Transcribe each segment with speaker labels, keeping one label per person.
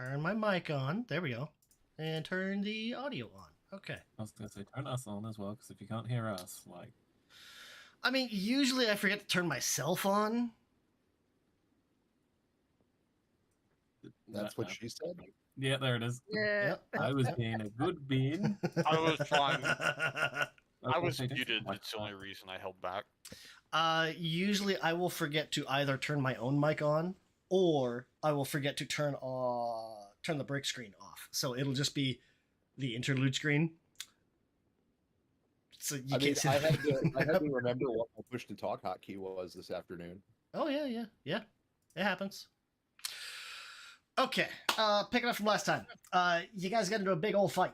Speaker 1: turn my mic on. There we go. And turn the audio on. Okay.
Speaker 2: I was going to say, turn us on as well, because if you can't hear us, like...
Speaker 1: I mean, usually I forget to turn myself on.
Speaker 3: That's what she said.
Speaker 2: Yeah, there it is.
Speaker 4: Yeah.
Speaker 1: Yep.
Speaker 2: I was being a good bean.
Speaker 5: I was trying.
Speaker 2: I
Speaker 5: I was
Speaker 2: gonna say,
Speaker 5: muted.
Speaker 2: like
Speaker 5: It's the only reason I held back.
Speaker 1: Usually I will forget to either turn my own mic on or I will forget to turn the break screen off. So it'll just be the interlude screen. So you can't see
Speaker 3: I had to remember what my push to talk hotkey was this afternoon.
Speaker 1: Oh yeah. It happens. Okay, picking up from last time. You guys got into a big old fight.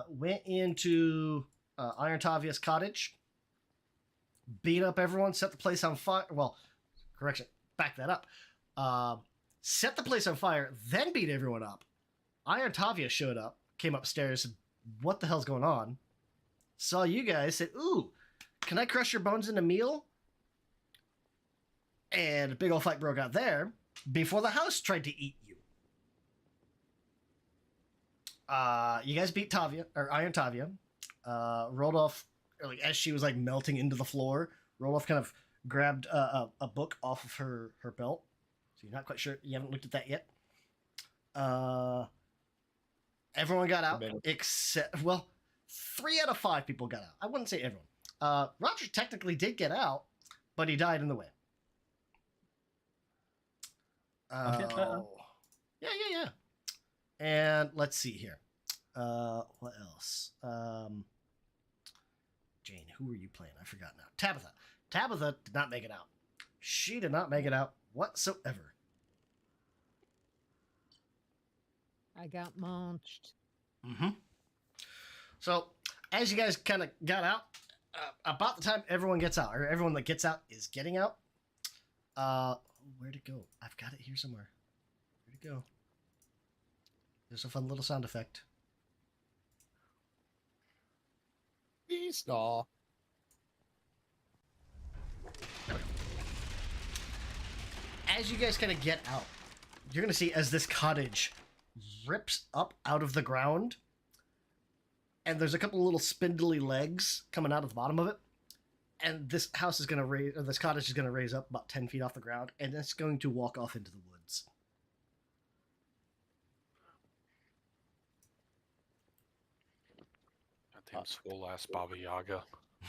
Speaker 1: Went into Iron Tavia's cottage, beat up everyone, set the place on fire. Well, correction, back that up. Set the place on fire, then beat everyone up. Iron Tavia showed up, came upstairs, said, "What the hell's going on?" Saw you guys, said, "Ooh, can I crush your bones into meal?" And a big old fight broke out there before the house tried to eat you. You guys beat Tavia, or Iron Tavia. Rodolph, like as she was like melting into the floor, Rodolph kind of grabbed a book off of her belt. So you're not quite sure. You haven't looked at that yet. Everyone got out except, well, 3 out of 5 people got out. I wouldn't say everyone. Roger technically did get out, but he died in the way.
Speaker 2: I'll get that.
Speaker 1: Yeah. And let's see here. What else? Jane, who were you playing? I forgot now. Tabitha. Tabitha did not make it out. She did not make it out whatsoever.
Speaker 4: I got munched.
Speaker 1: Mm-hmm. So, as you guys kind of got out, about the time everyone gets out, or everyone that gets out is getting out, where'd it go? I've got it here somewhere. Where'd it go? There's a fun little sound effect.
Speaker 3: Beastaw.
Speaker 1: As you guys kind of get out, you're going to see as this cottage rips up out of the ground, and there's a couple little spindly legs coming out of the bottom of it, and this house is going to raise, or this cottage is going to raise up about 10 feet off the ground, and it's going to walk off into the woods.
Speaker 5: That damn swole ass Baba Yaga.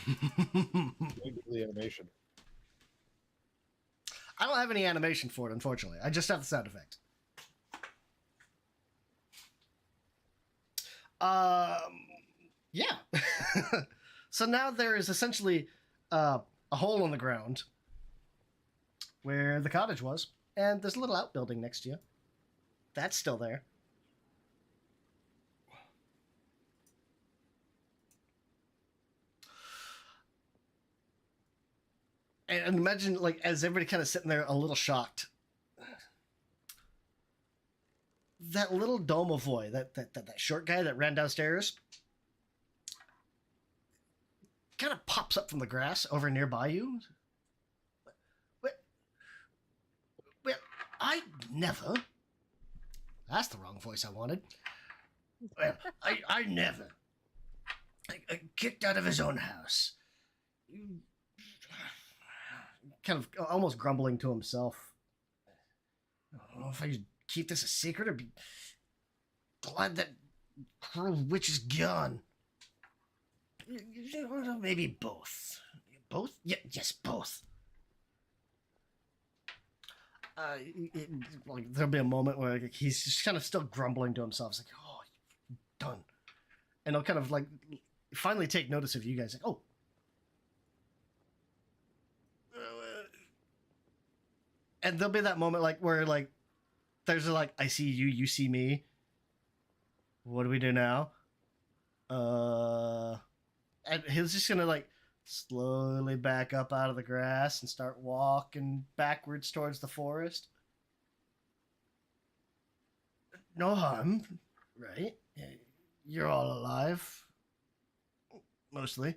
Speaker 3: Maybe the animation.
Speaker 1: I don't have any animation for it, unfortunately. I just have the sound effect. Yeah. So now there is essentially a hole in the ground where the cottage was, and there's a little outbuilding next to you. That's still there. And imagine, like, as everybody kind of sitting there a little shocked, that little Domovoy, that short guy that ran downstairs, kind of pops up from the grass over nearby you. Well, I never. That's the wrong voice I wanted. Well, I never. Kicked out of his own house. Kind of almost grumbling to himself. I don't know if I should keep this a secret or be glad that cruel witch is gone. Maybe both. Both? Yeah, yes, both. Like there'll be a moment where like, he's just kind of still grumbling to himself. It's like, oh, done. And he'll kind of like finally take notice of you guys. Like, oh. And there'll be that moment like where like there's like, I see you, you see me. What do we do now? And he's just gonna like slowly back up out of the grass and start walking backwards towards the forest. No harm, right? You're all alive. Mostly.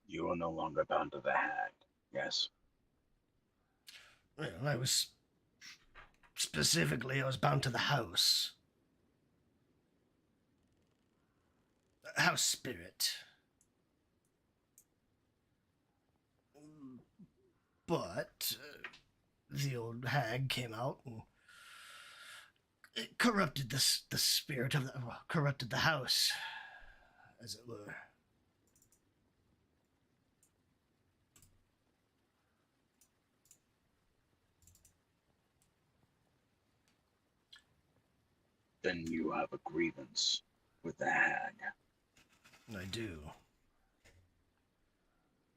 Speaker 6: You are no longer bound to the hag. Yes.
Speaker 1: Well, I was bound to the house. House spirit. But the old hag came out and it corrupted the spirit of corrupted the house, as it were.
Speaker 6: Then you have a grievance with the hag.
Speaker 1: I do.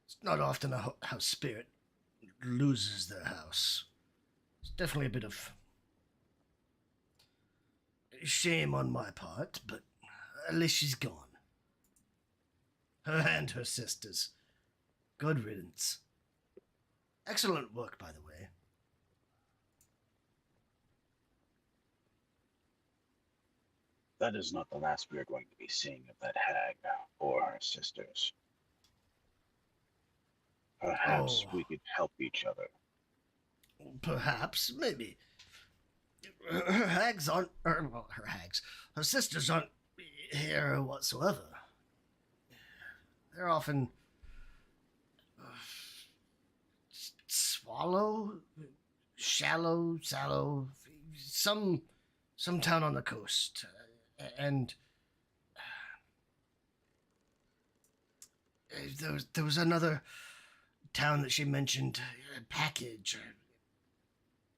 Speaker 1: It's not often a house spirit loses their house. It's definitely a bit of shame on my part, but at least she's gone. Her and her sisters. Good riddance. Excellent work, by the way.
Speaker 6: That is not the last we are going to be seeing of that hag or her sisters. Perhaps
Speaker 1: Oh.
Speaker 6: we could help each other.
Speaker 1: Perhaps, maybe. Her hags aren't. Well, her hags. Her sisters aren't here whatsoever. They're often. Shallow, some town on the coast. And. There was another town that she mentioned. Package.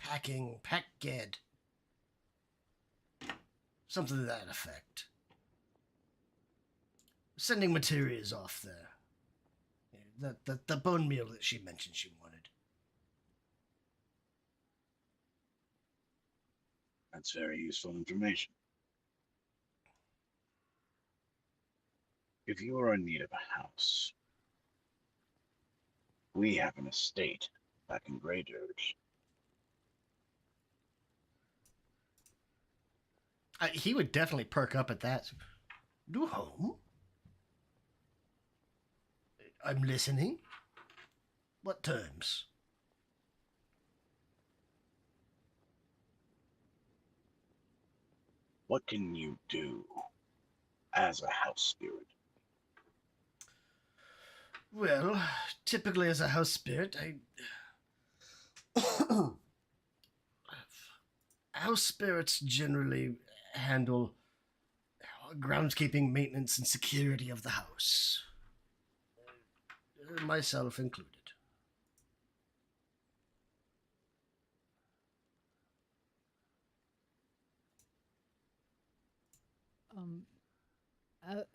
Speaker 1: Packged. Something to that effect. Sending materials off there. The bone meal that she mentioned she wanted.
Speaker 6: That's very useful information. If you are in need of a house, we have an estate back in Grey Dirge.
Speaker 1: He would definitely perk up at that. New home? I'm listening. What terms?
Speaker 6: What can you do as a house spirit?
Speaker 1: Well, typically as a house spirit, house spirits generally handle groundskeeping, maintenance, and security of the house. Myself included.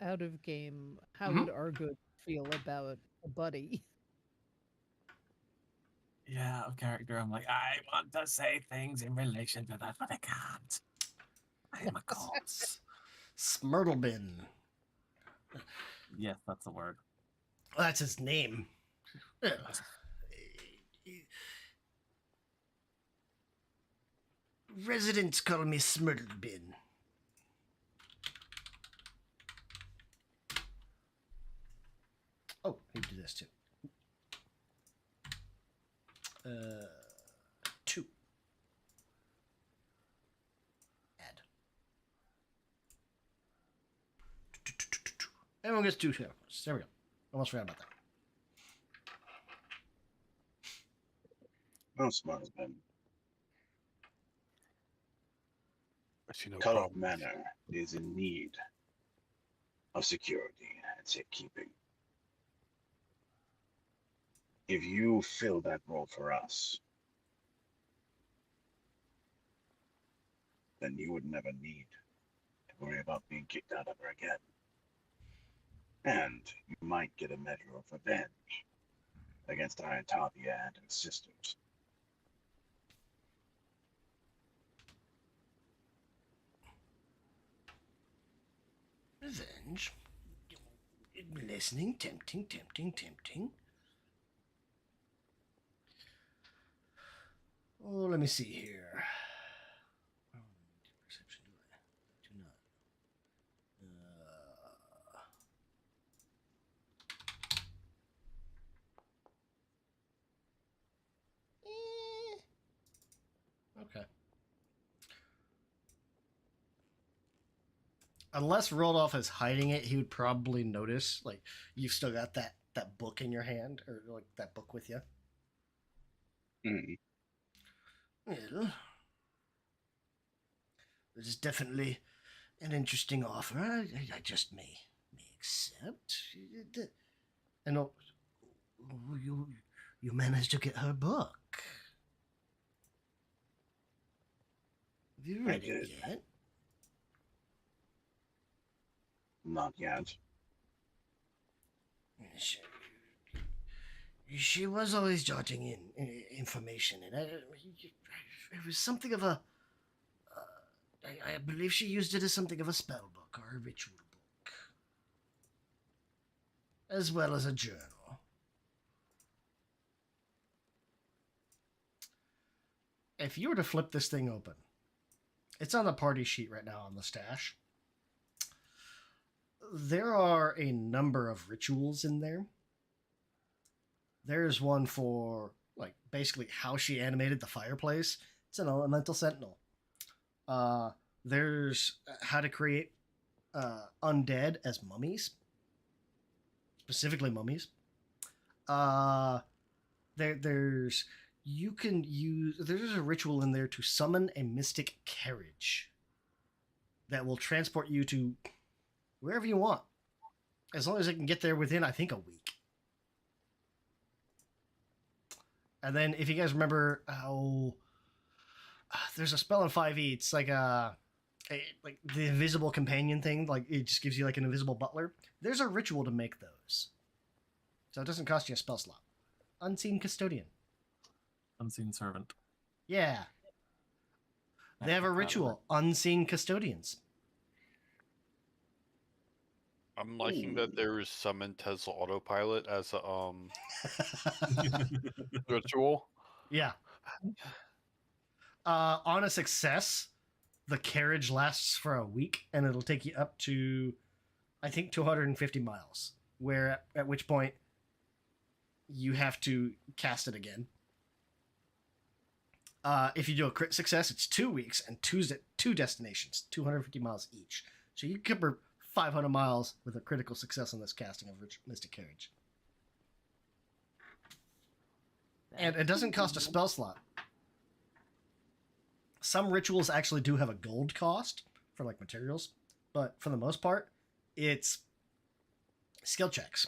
Speaker 4: Out of game, how
Speaker 1: Mhm.
Speaker 4: would Argo feel about a buddy?
Speaker 2: Yeah, out of character. I'm like, I want to say things in relation to that, but I can't. I am a cult.
Speaker 1: Smurtlebin.
Speaker 2: Yes, that's the word.
Speaker 1: That's his name. Yeah. Residents call me Smurtlebin. Oh, he do this too. 2. Add. Everyone gets 2 here. There we go. Almost forgot about that.
Speaker 6: No, Smurtlebin.
Speaker 5: I see no
Speaker 6: Cullen
Speaker 5: problem.
Speaker 6: Manor is in need of security and safekeeping. If you fill that role for us, then you would never need to worry about being kicked out ever again. And you might get a measure of revenge against Iron Tavia and her sisters.
Speaker 1: Revenge? Listening, tempting. Oh, let me see here. Perception, do I? Do not. unless Rodolph is hiding it, he would probably notice. Like you've still got that book in your hand, or like that book with you.
Speaker 6: Mm.
Speaker 1: Well, this is definitely an interesting offer. I just may accept. And you managed to get her book. Have you read it
Speaker 6: did.
Speaker 1: yet?
Speaker 6: Not yet.
Speaker 1: She was always jotting in information, and it was something of a. I believe she used it as something of a spell book or a ritual book, as well as a journal. If you were to flip this thing open, it's on the party sheet right now on the stash. There are a number of rituals in there. There's one for, like, basically how she animated the fireplace. It's an elemental sentinel. There's how to create undead as mummies. Specifically mummies. There's a ritual in there to summon a mystic carriage that will transport you to wherever you want, as long as it can get there within, I think, a week. And then, if you guys remember how there's a spell in 5e, it's like like the invisible companion thing, like it just gives you like an invisible butler. There's a ritual to make those, so it doesn't cost you a spell slot. Unseen custodian.
Speaker 2: Unseen servant.
Speaker 1: Yeah. They have a ritual, unseen custodians.
Speaker 5: I'm liking that there is summon Tesla autopilot as a ritual.
Speaker 1: Yeah. On a success, the carriage lasts for a week, and it'll take you up to, I think, 250 miles. Where at which point you have to cast it again. If you do a crit success, it's 2 weeks and two destinations, 250 miles each. So you cover 500 miles with a critical success on this casting of Mystic Carriage. And it doesn't cost a spell slot. Some rituals actually do have a gold cost for like materials, but for the most part, it's skill checks.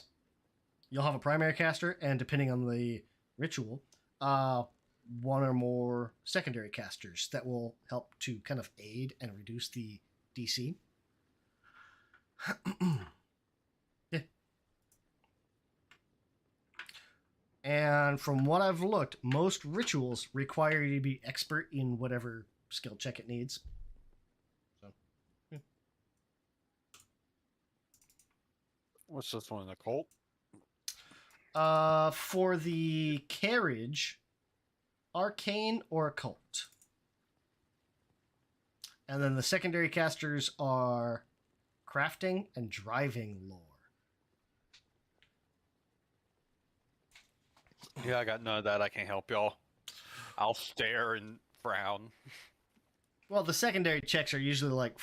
Speaker 1: You'll have a primary caster, and depending on the ritual, one or more secondary casters that will help to kind of aid and reduce the DC. Yeah. And from what I've looked, most rituals require you to be expert in whatever skill check it needs. So, yeah.
Speaker 5: What's this one? A cult?
Speaker 1: For the carriage, arcane or occult. And then the secondary casters are crafting and driving lore.
Speaker 5: Yeah, I got none of that. I can't help y'all. I'll stare and frown.
Speaker 1: Well, the secondary checks are usually like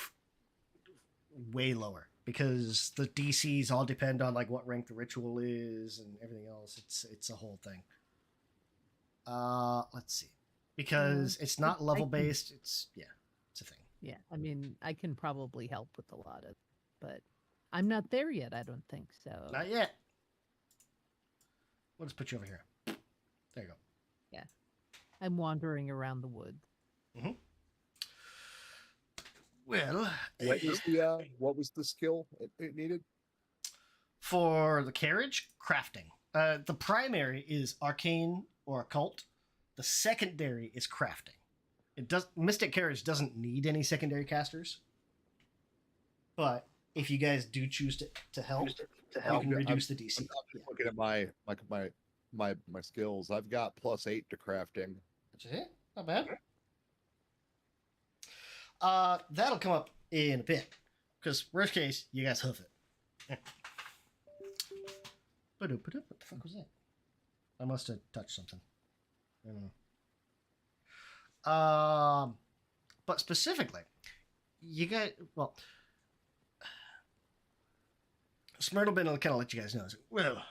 Speaker 1: way lower because the DCs all depend on like what rank the ritual is and everything else. It's a whole thing. Let's see. Because it's not level based, it's a thing.
Speaker 4: Yeah, I mean, I can probably help with a lot of, but I'm not there yet. I don't think so.
Speaker 1: Not yet. We'll just put you over here. There you go.
Speaker 4: Yeah, I'm wandering around the woods.
Speaker 1: Mm-hmm. Well,
Speaker 3: what was the skill it needed?
Speaker 1: For the carriage, crafting. The primary is arcane or occult. The secondary is crafting. Mystic Carriage doesn't need any secondary casters. But if you guys do choose to help, you can reduce the DC.
Speaker 3: I'm just looking at my skills. I've got +8 to crafting.
Speaker 1: That's it. Not bad. That'll come up in a bit. Because worst case, you guys hoof it. What the fuck was that? I must have touched something. I don't know. But specifically, you guys, well, Smyrtlebin will kind of let you guys know. Well,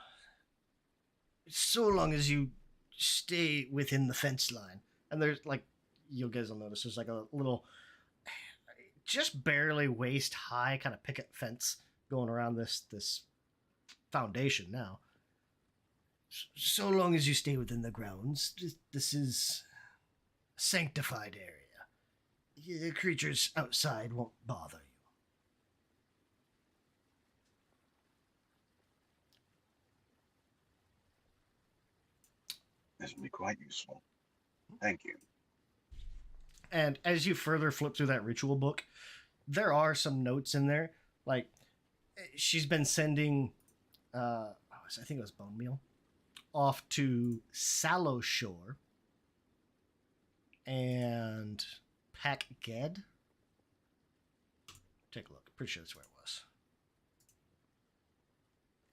Speaker 1: so long as you stay within the fence line. And there's like, you guys will notice there's like a little, just barely waist high kind of picket fence going around this foundation now. So long as you stay within the grounds, this is a sanctified area. The creatures outside won't bother you.
Speaker 6: This will be quite useful. Thank you.
Speaker 1: And as you further flip through that ritual book, there are some notes in there. Like, she's been sending, I think it was Bone Meal, off to Sallow Shore and Pack Ged. Take a look. Pretty sure that's where it was.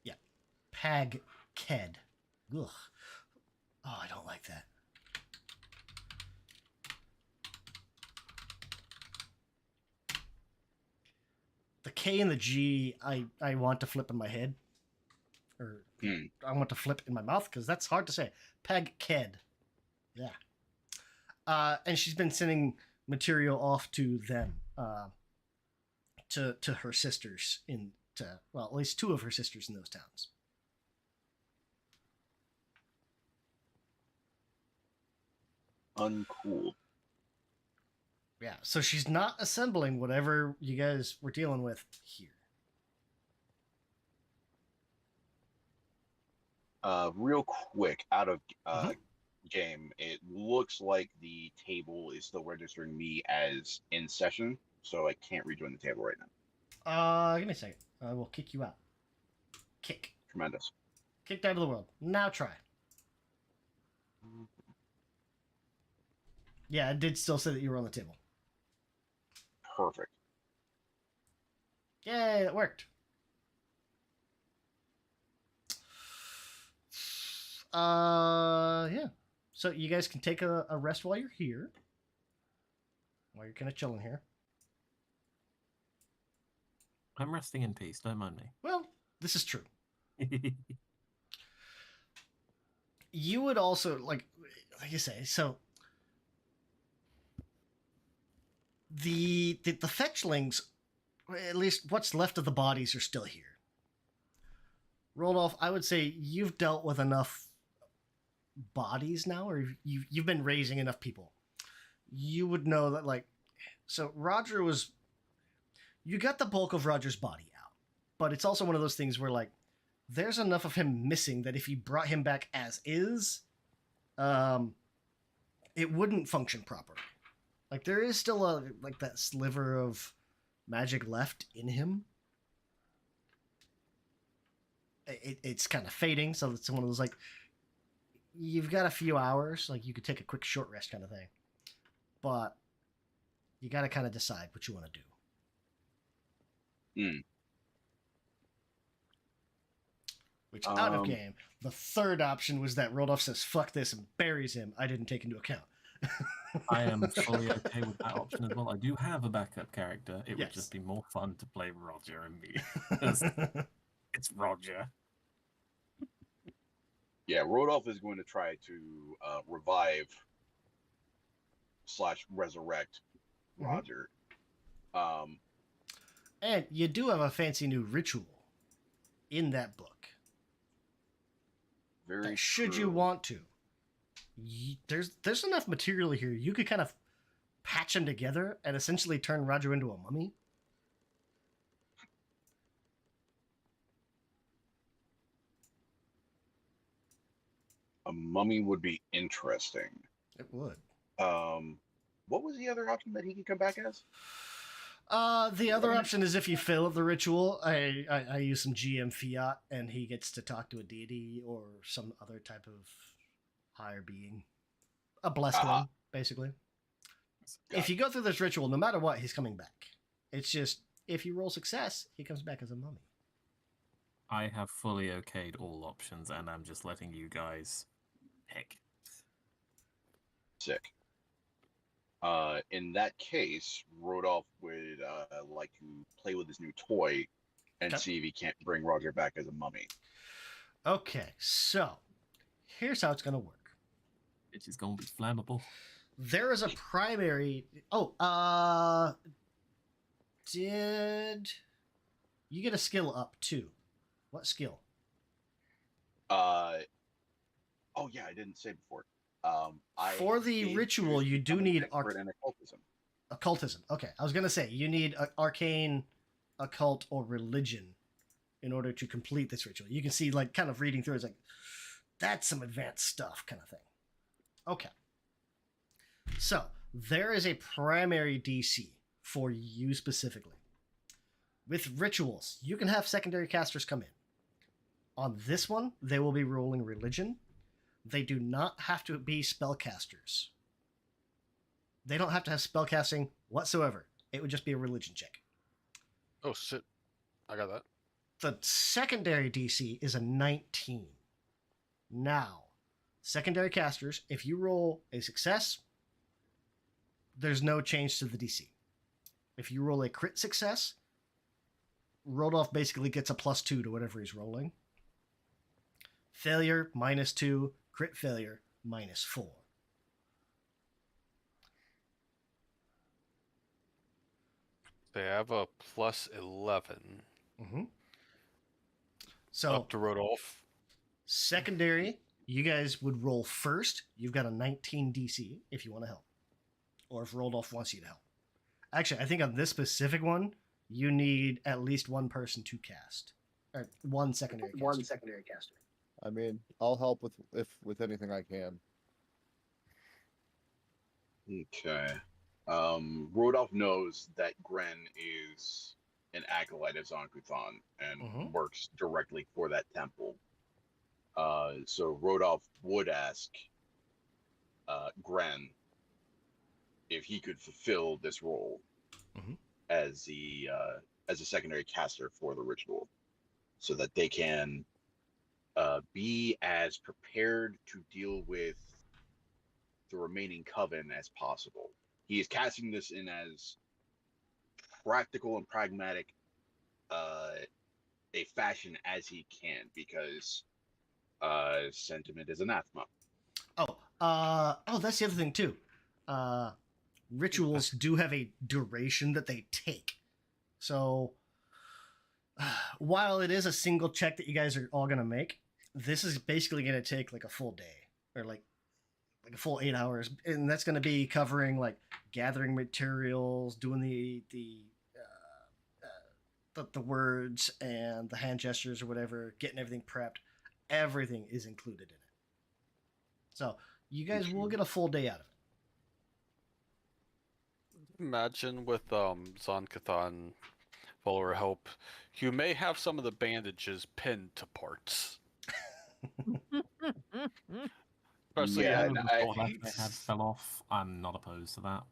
Speaker 1: Yeah. Pag Ked. Ugh. Oh, I don't like that. The K and the G, I want to flip in my head. Or I want to flip in my mouth because that's hard to say. Peg Ked. Yeah. And she's been sending material off to them. To her sisters well, at least two of her sisters in those towns.
Speaker 6: Uncool.
Speaker 1: Yeah, so she's not assembling whatever you guys were dealing with here.
Speaker 6: Real quick, out of game, it looks like the table is still registering me as in session, so I can't rejoin the table right now.
Speaker 1: Give me a second. I will kick you out. Kick.
Speaker 6: Tremendous.
Speaker 1: Kicked out of the world. Now try. Yeah, it did still say that you were on the table.
Speaker 6: Perfect.
Speaker 1: Yay, it worked. Yeah. So you guys can take a rest while you're here. While you're kind of chilling here.
Speaker 2: I'm resting in peace. Don't mind me.
Speaker 1: Well, this is true. You would also, like you say, so the fetchlings, at least what's left of the bodies, are still here. Rodolph, I would say you've dealt with enough bodies now, or you've been raising enough people. You would know that, like, so Roger was, you got the bulk of Roger's body out, but it's also one of those things where, like, there's enough of him missing that if you brought him back as is, it wouldn't function properly. Like, there is still like that sliver of magic left in him. It's kind of fading, so it's one of those, like, you've got a few hours, like, you could take a quick short rest kind of thing. But you got to kind of decide what you want to do. Which, out of game, the third option was that Rodolph says, fuck this, and buries him. I didn't take into account.
Speaker 2: I am fully okay with that option as well. I do have a backup character. It would
Speaker 1: Yes.
Speaker 2: just be more fun to play Roger and me. 'Cause it's Roger.
Speaker 6: Yeah, Rodolph is going to try to revive / resurrect Roger.
Speaker 1: And you do have a fancy new ritual in that book.
Speaker 6: Very
Speaker 1: That should you
Speaker 6: true.
Speaker 1: want to. There's enough material here. You could kind of patch them together and essentially turn Roger into a mummy.
Speaker 6: A mummy would be interesting.
Speaker 1: It would.
Speaker 6: What was the other option that he could come back as?
Speaker 1: The other option is if you fail at the ritual, I use some GM fiat and he gets to talk to a deity or some other type of higher being. A blessed one, basically. If you go through this ritual, no matter what, he's coming back. It's just, if you roll success, he comes back as a mummy.
Speaker 2: I have fully okayed all options, and I'm just letting you guys pick.
Speaker 6: Sick. In that case, Rodolph would like to play with his new toy and
Speaker 1: Okay.
Speaker 6: see if he can't bring Roger back as a mummy.
Speaker 1: Okay, so here's how it's gonna work.
Speaker 2: Which is going to be flammable.
Speaker 1: There is a primary. Did you get a skill up too? What skill?
Speaker 6: Oh yeah, I didn't say before.
Speaker 1: For the
Speaker 6: did
Speaker 1: ritual,
Speaker 6: choose
Speaker 1: you
Speaker 6: to
Speaker 1: do
Speaker 6: become an
Speaker 1: need
Speaker 6: expert in occultism.
Speaker 1: occultism. Okay, I was gonna say you need arcane, occult, or religion in order to complete this ritual. You can see, like, kind of reading through, it's like that's some advanced stuff, kind of thing. Okay, so there is a primary DC for you specifically. With rituals, you can have secondary casters come in. On this one, they will be rolling religion. They do not have to be spellcasters. They don't have to have spellcasting whatsoever. It would just be a religion check.
Speaker 5: Oh shit, I got that.
Speaker 1: The secondary DC is a 19. Now, secondary casters, if you roll a success, there's no change to the DC. If you roll a crit success, Rodolph basically gets a +2 to whatever he's rolling. Failure, -2. Crit failure, -4.
Speaker 5: They have a +11.
Speaker 1: Mm-hmm. So,
Speaker 5: Up to Rodolph.
Speaker 1: secondary, you guys would roll first. You've got a 19 DC if you want to help. Or if Rodolph wants you to help. Actually, I think on this specific one, you need at least one person to cast. Or one secondary caster.
Speaker 7: One secondary caster.
Speaker 3: I mean, I'll help with anything I can.
Speaker 6: Okay. Rodolph knows that Gren is an acolyte of Zon-Kuthon and
Speaker 1: Mhm.
Speaker 6: works directly for that temple. So Rodolph would ask Gren if he could fulfill this role
Speaker 1: Mhm.
Speaker 6: as a secondary caster for the ritual, so that they can be as prepared to deal with the remaining coven as possible. He is casting this in as practical and pragmatic a fashion as he can, because sentiment is anathema.
Speaker 1: That's the other thing too. Rituals do have a duration that they take. So while it is a single check that you guys are all gonna make, this is basically gonna take like a full day, or like a full 8 hours, and that's gonna be covering like gathering materials, doing the words and the hand gestures or whatever, getting everything prepped. Everything is included in it. So you guys will get a full day out of it.
Speaker 5: Imagine with Zon-Kuthon follower help, you may have some of the bandages pinned to parts. Especially
Speaker 6: Yeah,
Speaker 2: If
Speaker 6: and
Speaker 2: they had fell off, I'm not opposed to that.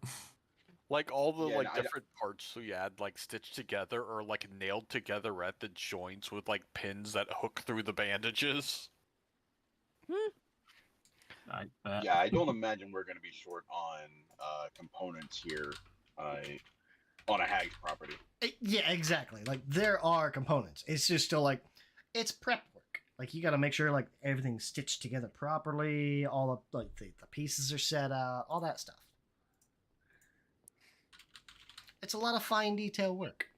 Speaker 5: like all the
Speaker 6: Yeah,
Speaker 5: like
Speaker 6: and I-
Speaker 5: different parts so you had like stitched together or like nailed together at the joints with like pins that hook through the bandages.
Speaker 2: I bet.
Speaker 6: Yeah, I don't imagine we're going to be short on components here on a hag's property.
Speaker 1: Yeah, exactly. Like there are components. It's just still like it's prep work. Like you got to make sure like everything's stitched together properly. All of like the pieces are set out. All that stuff. It's a lot of fine detail work.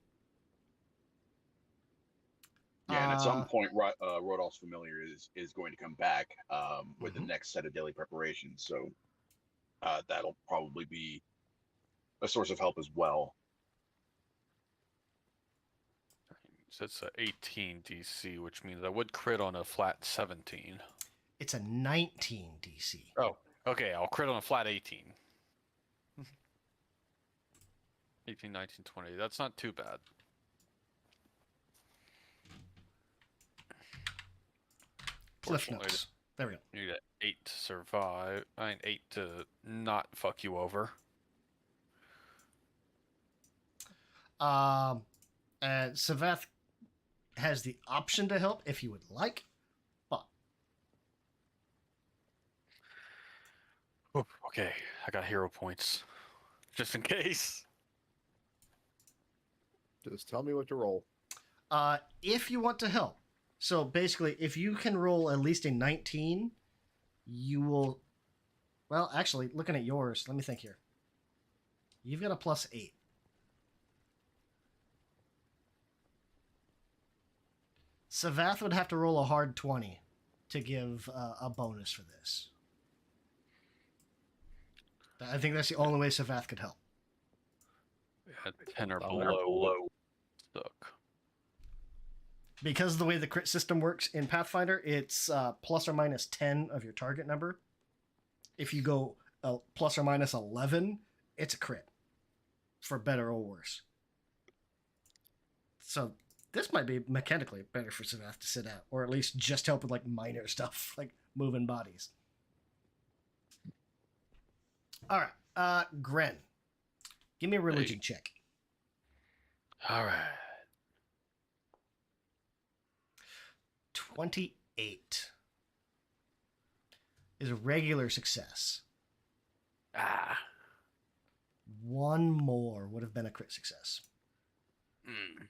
Speaker 6: Yeah, and at some point, Rodolph's familiar is going to come back with the next set of daily preparations. So that'll probably be a source of help as well.
Speaker 5: So it's a 18 DC, which means I would crit on a flat 17.
Speaker 1: It's a 19 DC.
Speaker 5: Oh, okay, I'll crit on a flat 18. 18, 19, 20. That's not too bad.
Speaker 1: Cliff
Speaker 5: Fortunately,
Speaker 1: notes. There we go.
Speaker 5: you need an 8 to survive. I mean, 8 to not fuck you over.
Speaker 1: And Saveth has the option to help if you would like, but
Speaker 5: Oop, okay, I got hero points. Just in case.
Speaker 3: Just tell me what to roll.
Speaker 1: If you want to help, so basically, if you can roll at least a 19, you will. Well, actually, looking at yours, let me think here. You've got a +8. Savath would have to roll a hard 20 to give a bonus for this. I think that's the only way Savath could help.
Speaker 5: Yeah, 10 or below. Stuck.
Speaker 1: Because of the way the crit system works in Pathfinder, it's plus or minus 10 of your target number. If you go plus or minus 11, it's a crit. For better or worse. So this might be mechanically better for Savath to sit out, or at least just help with like minor stuff, like moving bodies. All right, Gren, give me a religion check.
Speaker 5: All right.
Speaker 1: 28 is a regular success.
Speaker 5: Ah.
Speaker 1: One more would have been a crit success.
Speaker 5: Mm.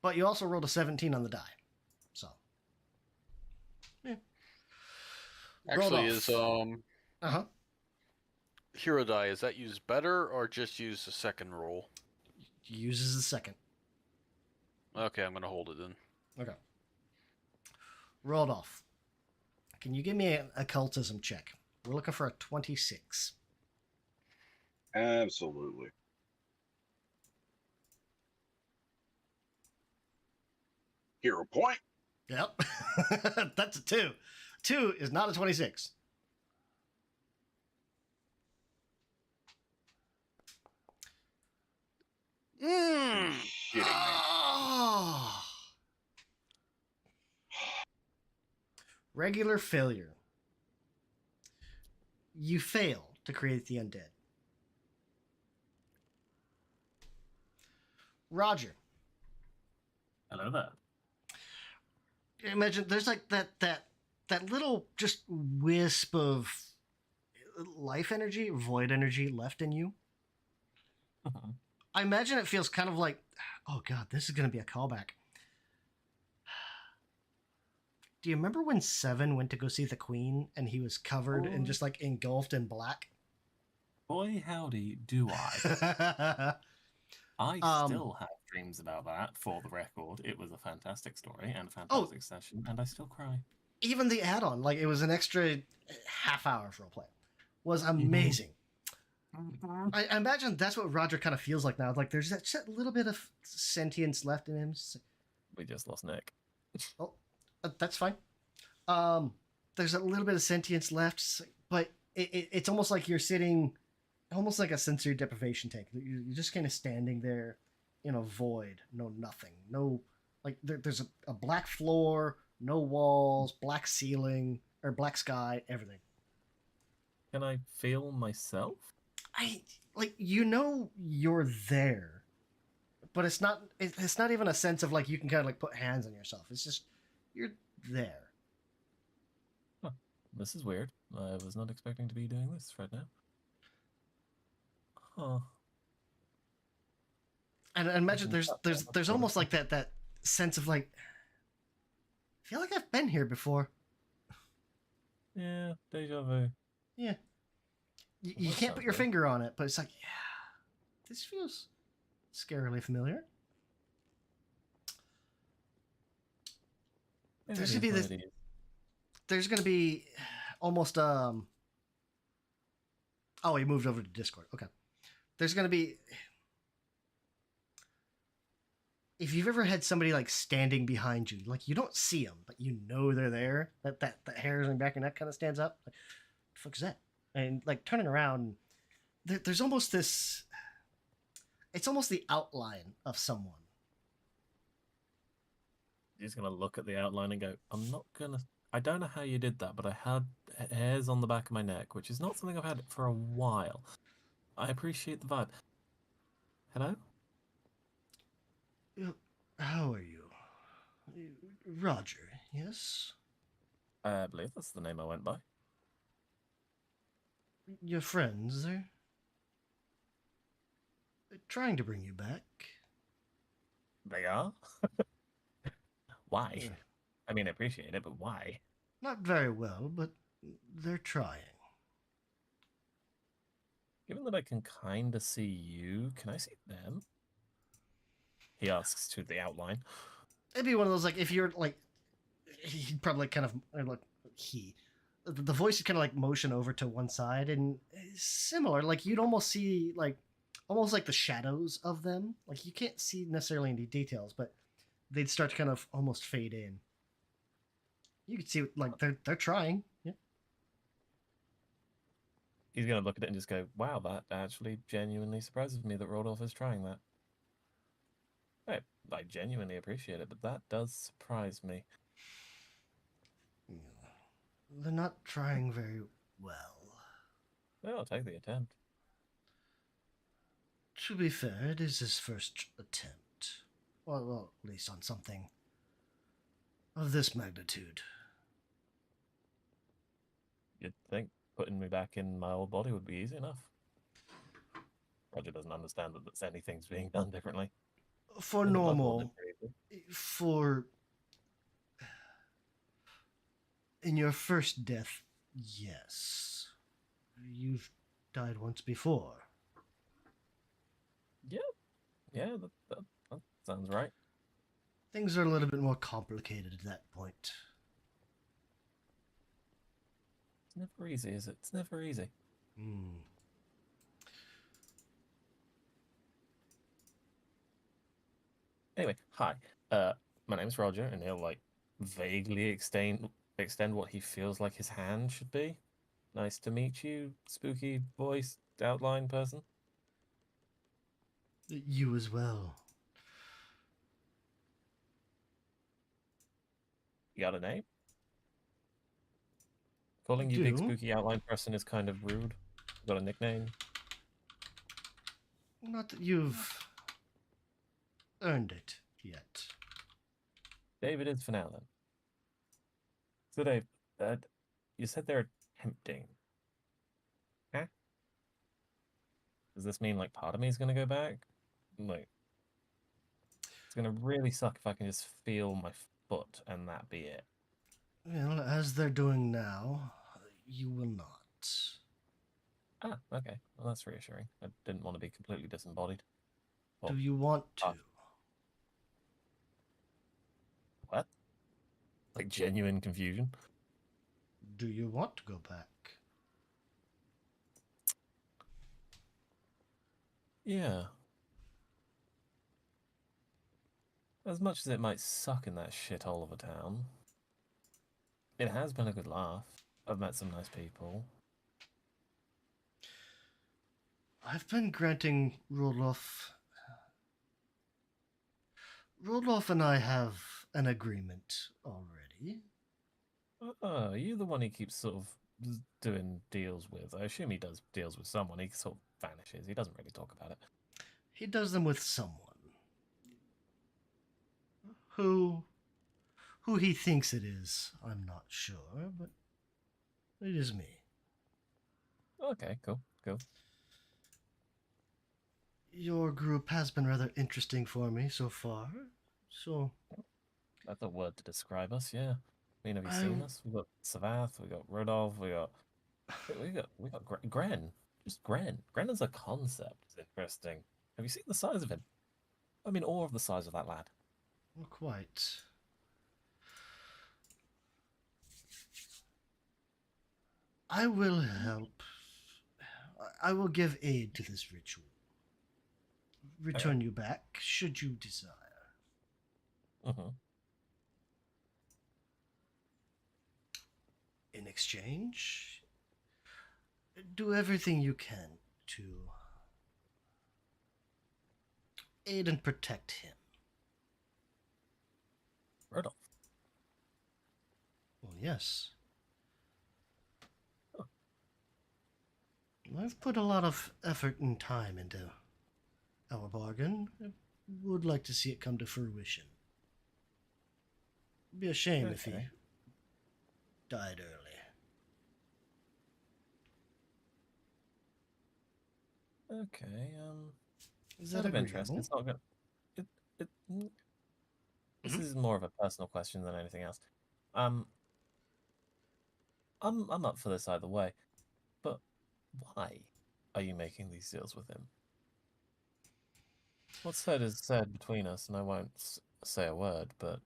Speaker 1: But you also rolled a 17 on the die. So. Yeah.
Speaker 5: Actually, is
Speaker 1: Uh-huh.
Speaker 5: hero die, is that used better or just use the second roll?
Speaker 1: Uses the second.
Speaker 5: Okay, I'm gonna hold it then.
Speaker 1: Okay. Rolled off. Can you give me an occultism check? We're looking for a 26.
Speaker 6: Absolutely. Hero point.
Speaker 1: Yep. That's a 2. 2 is not a 26.
Speaker 6: Shitting me.
Speaker 1: Oh. Regular failure. You fail to create the undead. Roger.
Speaker 2: Hello there.
Speaker 1: Imagine there's like that little just wisp of life energy, void energy left in you. I imagine it feels kind of like, oh god, this is going to be a callback. Do you remember when Seven went to go see the Queen and he was covered and just like engulfed in black?
Speaker 2: Boy, howdy, do I. I still have dreams about that, for the record. It was a fantastic story and a fantastic session, and I still cry.
Speaker 1: Even the add-on, like it was an extra half hour for a play, was amazing. I imagine that's what Roger kind of feels like now. Like there's that little bit of sentience left in him.
Speaker 2: We just lost Nick.
Speaker 1: Oh, that's fine. There's a little bit of sentience left, but it's almost like you're sitting, almost like a sensory deprivation tank. You're just kind of standing there in a void, no nothing, no like there's a black floor, no walls, black ceiling or black sky, everything.
Speaker 2: Can I feel myself?
Speaker 1: You're there, but it's not even a sense of like you can kind of like put hands on yourself. It's just you're there.
Speaker 2: Huh. This is weird. I was not expecting to be doing this right now. Huh.
Speaker 1: And imagine there's almost like that sense of like I feel like I've been here before.
Speaker 2: Yeah, deja vu.
Speaker 1: Yeah. You can't put your finger on it, but it's like, yeah, this feels scarily familiar. There's gonna be this. There's gonna be almost Oh, he moved over to Discord. Okay. There's gonna be. If you've ever had somebody like standing behind you, like you don't see them, but you know they're there. That hairs on the back of your neck kind of stands up. Like, what the fuck is that? And like turning around, there's almost this. It's almost the outline of someone.
Speaker 2: He's gonna look at the outline and go, I don't know how you did that, but I had hairs on the back of my neck, which is not something I've had for a while. I appreciate the vibe. Hello?
Speaker 1: How are you? Roger, yes?
Speaker 2: I believe that's the name I went by.
Speaker 1: Your friends, they're trying to bring you back.
Speaker 2: They are? Why?
Speaker 1: Yeah.
Speaker 2: I mean, I appreciate it, but why?
Speaker 1: Not very well, but they're trying.
Speaker 2: Given that I can kind of see you, can I see them? He asks to the outline.
Speaker 1: It'd be one of those, like, if you're, like, he'd probably kind of, or like, the voice would kind of, like, motion over to one side, and it's similar. Like, you'd almost see, like, almost like the shadows of them. Like, you can't see necessarily any details, but they'd start to kind of almost fade in. You could see, like, they're trying. Yeah.
Speaker 2: He's going to look at it and just go, wow, that actually genuinely surprises me that Rodolph is trying that. I genuinely appreciate it, but that does surprise me.
Speaker 1: They're not trying very well.
Speaker 2: Well, I'll take the attempt.
Speaker 1: To be fair, it is his first attempt. Well, at least on something of this magnitude.
Speaker 2: You'd think putting me back in my old body would be easy enough. Roger doesn't understand that anything's being done differently.
Speaker 1: For
Speaker 2: In the Bloodborne,
Speaker 1: normal,
Speaker 2: it's pretty easy.
Speaker 1: for in your first death, yes. You've died once before.
Speaker 2: Yeah, that sounds right.
Speaker 1: Things are a little bit more complicated at that point.
Speaker 2: It's never easy, is it? It's never easy.
Speaker 1: Hmm.
Speaker 2: Anyway, hi. My name's Roger, and he'll like vaguely extend what he feels like his hand should be. Nice to meet you, spooky voiced outline person.
Speaker 1: You as well.
Speaker 2: You got a name? Calling you
Speaker 1: Do.
Speaker 2: big spooky outline person is kind of rude. Got a nickname?
Speaker 1: Not that you've earned it yet.
Speaker 2: David is for now then. So Dave, you said they're attempting. Huh? Does this mean like part of me is gonna go back? Like, it's gonna really suck if I can just feel my foot and that be it.
Speaker 1: Well, as they're doing now, you will not.
Speaker 2: Ah, okay. Well, that's reassuring. I didn't want to be completely disembodied. Well,
Speaker 1: Do you want to?
Speaker 2: what? Like genuine confusion?
Speaker 1: Do you want to go back?
Speaker 2: Yeah. As much as it might suck in that shithole of a town, it has been a good laugh. I've met some nice people.
Speaker 1: I've been granting Rodolph. Rodolph and I have an agreement already.
Speaker 2: Oh, are you the one he keeps sort of doing deals with? I assume he does deals with someone. He sort of vanishes. He doesn't really talk about it.
Speaker 1: He does them with someone. Who he thinks it is, I'm not sure, but it is me.
Speaker 2: Okay, cool.
Speaker 1: Your group has been rather interesting for me so far, so
Speaker 2: That's a word to describe us, yeah. I mean, have you seen us? We've got Savath, we got Rodolph, we got Gren. Just Gren. Gren as a concept is interesting. Have you seen the size of him? I'm in awe of the size of that lad.
Speaker 1: not quite. I will help. I will give aid to this ritual. Return you back, should you desire.
Speaker 2: Mm-hmm.
Speaker 1: In exchange, do everything you can to aid and protect him.
Speaker 2: Rodolph.
Speaker 1: Well, yes.
Speaker 2: Oh.
Speaker 1: I've put a lot of effort and time into our bargain. I would like to see it come to fruition. It'd be a shame if he
Speaker 2: Okay.
Speaker 1: died early.
Speaker 2: Okay,
Speaker 1: Is
Speaker 2: out
Speaker 1: that
Speaker 2: of interest,
Speaker 1: agreeable?
Speaker 2: it's not gonna. This is more of a personal question than anything else. I'm up for this either way, but why are you making these deals with him? What's said is said between us, and I won't say a word, but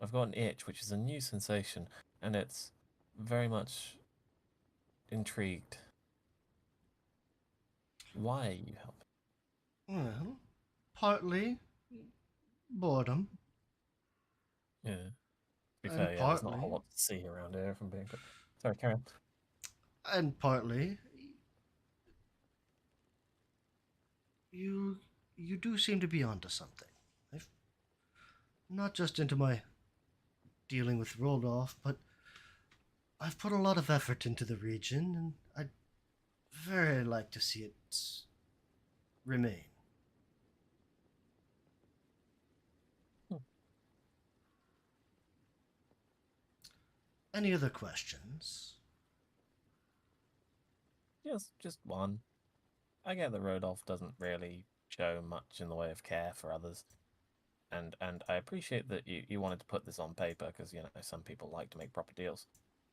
Speaker 2: I've got an itch, which is a new sensation, and it's very much intrigued. Why are you helping?
Speaker 1: Well, partly boredom.
Speaker 2: Yeah. To be
Speaker 1: And
Speaker 2: fair, yeah, there's not a whole
Speaker 1: partly-
Speaker 2: lot to see around here from being. Sorry, carry on.
Speaker 1: And partly, you do seem to be onto something. I've, not just into my dealing with Rodolph, but I've put a lot of effort into the region, and I'd very like to see it remain. Any other questions?
Speaker 2: Yes, just one. I get that Rodolph doesn't really show much in the way of care for others. And I appreciate that you wanted to put this on paper because, you know, some people like to make proper deals.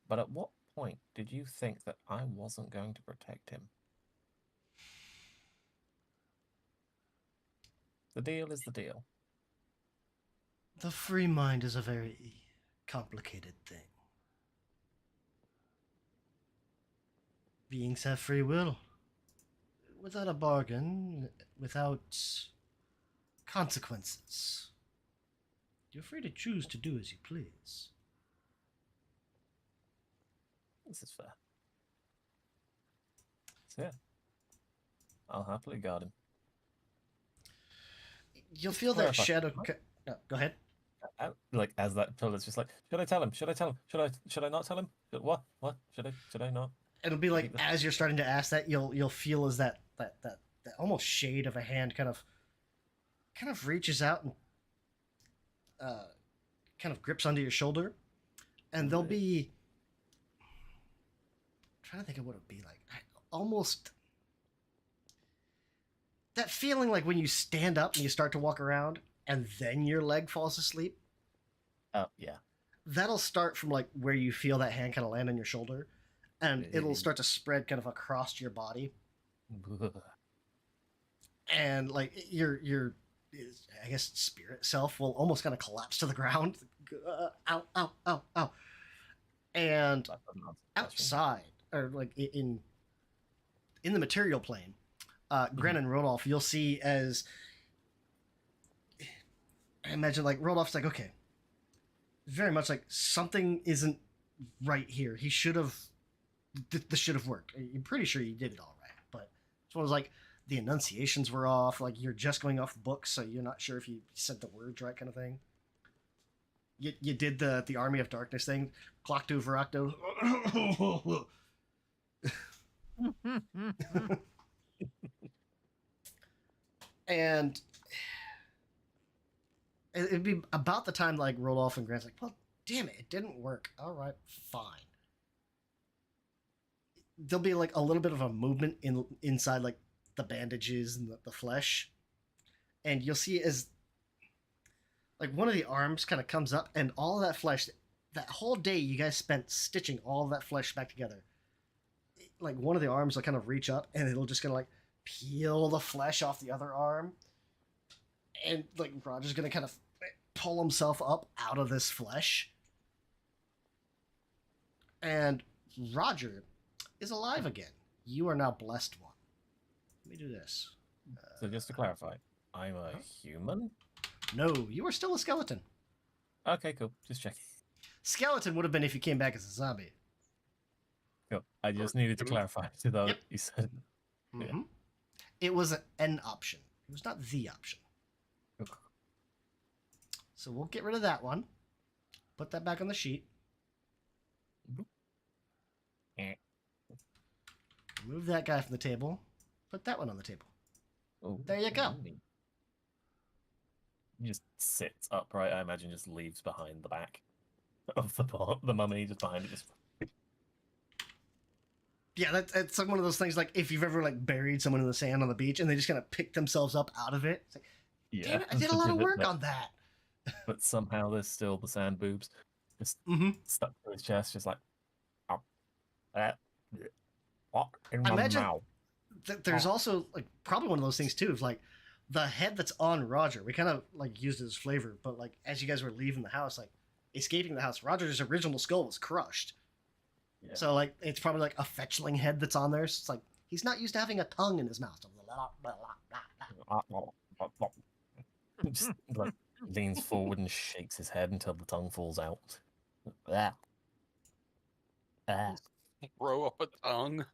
Speaker 2: But at what point did you think that I wasn't going to protect him? The deal is the deal.
Speaker 1: The free mind is a very complicated thing. Beings have free will. Without a bargain, without consequences, you're free to choose to do as you please.
Speaker 2: This is fair. So yeah, I'll happily guard him.
Speaker 1: You'll feel that
Speaker 2: Clarify.
Speaker 1: shadow. No, go ahead.
Speaker 2: Like as that pillar's just like, should I tell him? Should I tell him? Should I not tell him? What? Should I not?
Speaker 1: It'll be like as you're starting to ask that, you'll feel as that almost shade of a hand kind of reaches out and kind of grips onto your shoulder, and there'll be. I'm trying to think of what it'd be like. Almost that feeling like when you stand up and you start to walk around, and then your leg falls asleep.
Speaker 2: Oh yeah.
Speaker 1: That'll start from like where you feel that hand kind of land on your shoulder, and it'll start to spread kind of across your body. And like your I guess spirit self will almost kind of collapse to the ground. Ow, ow, ow, ow. And outside, or like in the material plane, Gren and Rodolph, you'll see as I imagine like Rodolph's like, okay, very much like something isn't right here. He should have this should have worked. You're pretty sure you did it all right, but this one was like the enunciations were off. Like you're just going off the book, so you're not sure if you said the words right, kind of thing. You did the Army of Darkness thing, Clockto Veracto. And it'd be about the time like Rodolph and Grant's like, well, damn it didn't work. All right, fine. There'll be like a little bit of a movement inside like the bandages and the flesh, and you'll see as like one of the arms kind of comes up, and all of that flesh, that whole day you guys spent stitching all of that flesh back together, like one of the arms will kind of reach up and it'll just kind of like peel the flesh off the other arm, and like Roger's gonna kind of pull himself up out of this flesh, and Roger is alive again. You are now blessed one. Let me do this.
Speaker 2: So just to clarify, I'm a human?
Speaker 1: No, you are still a skeleton.
Speaker 2: Okay, cool. Just checking.
Speaker 1: Skeleton would have been if you came back as a zombie.
Speaker 2: Cool. I just needed to clarify to though
Speaker 1: Yep.
Speaker 2: you said Yeah.
Speaker 1: Mm-hmm. It was an option. It was not the option.
Speaker 2: Okay.
Speaker 1: So we'll get rid of that one. Put that back on the sheet.
Speaker 2: Eh.
Speaker 1: Remove that guy from the table. Put that one on the table.
Speaker 2: Oh,
Speaker 1: There you go.
Speaker 2: neat. He just sits upright, I imagine just leaves behind the back of the mummy, just behind it, just
Speaker 1: Yeah, that's like one of those things like if you've ever like buried someone in the sand on the beach and they just kind of pick themselves up out of it. It's like, Damn it, I did a lot of work on that.
Speaker 2: But somehow there's still the sand boobs just
Speaker 1: Mm-hmm.
Speaker 2: stuck to his chest, just like, oh, what in
Speaker 1: I
Speaker 2: my
Speaker 1: imagine
Speaker 2: mouth?
Speaker 1: There's also like probably one of those things too, of like the head that's on Roger. We kind of like used it as flavor, but like as you guys were leaving the house, like escaping the house, Roger's original skull was crushed.
Speaker 2: Yeah.
Speaker 1: So like it's probably like a fetchling head that's on there. So it's like he's not used to having a tongue in his mouth.
Speaker 2: Just like leans forward and shakes his head until the tongue falls out. Ah. Ah.
Speaker 5: Grow up a tongue.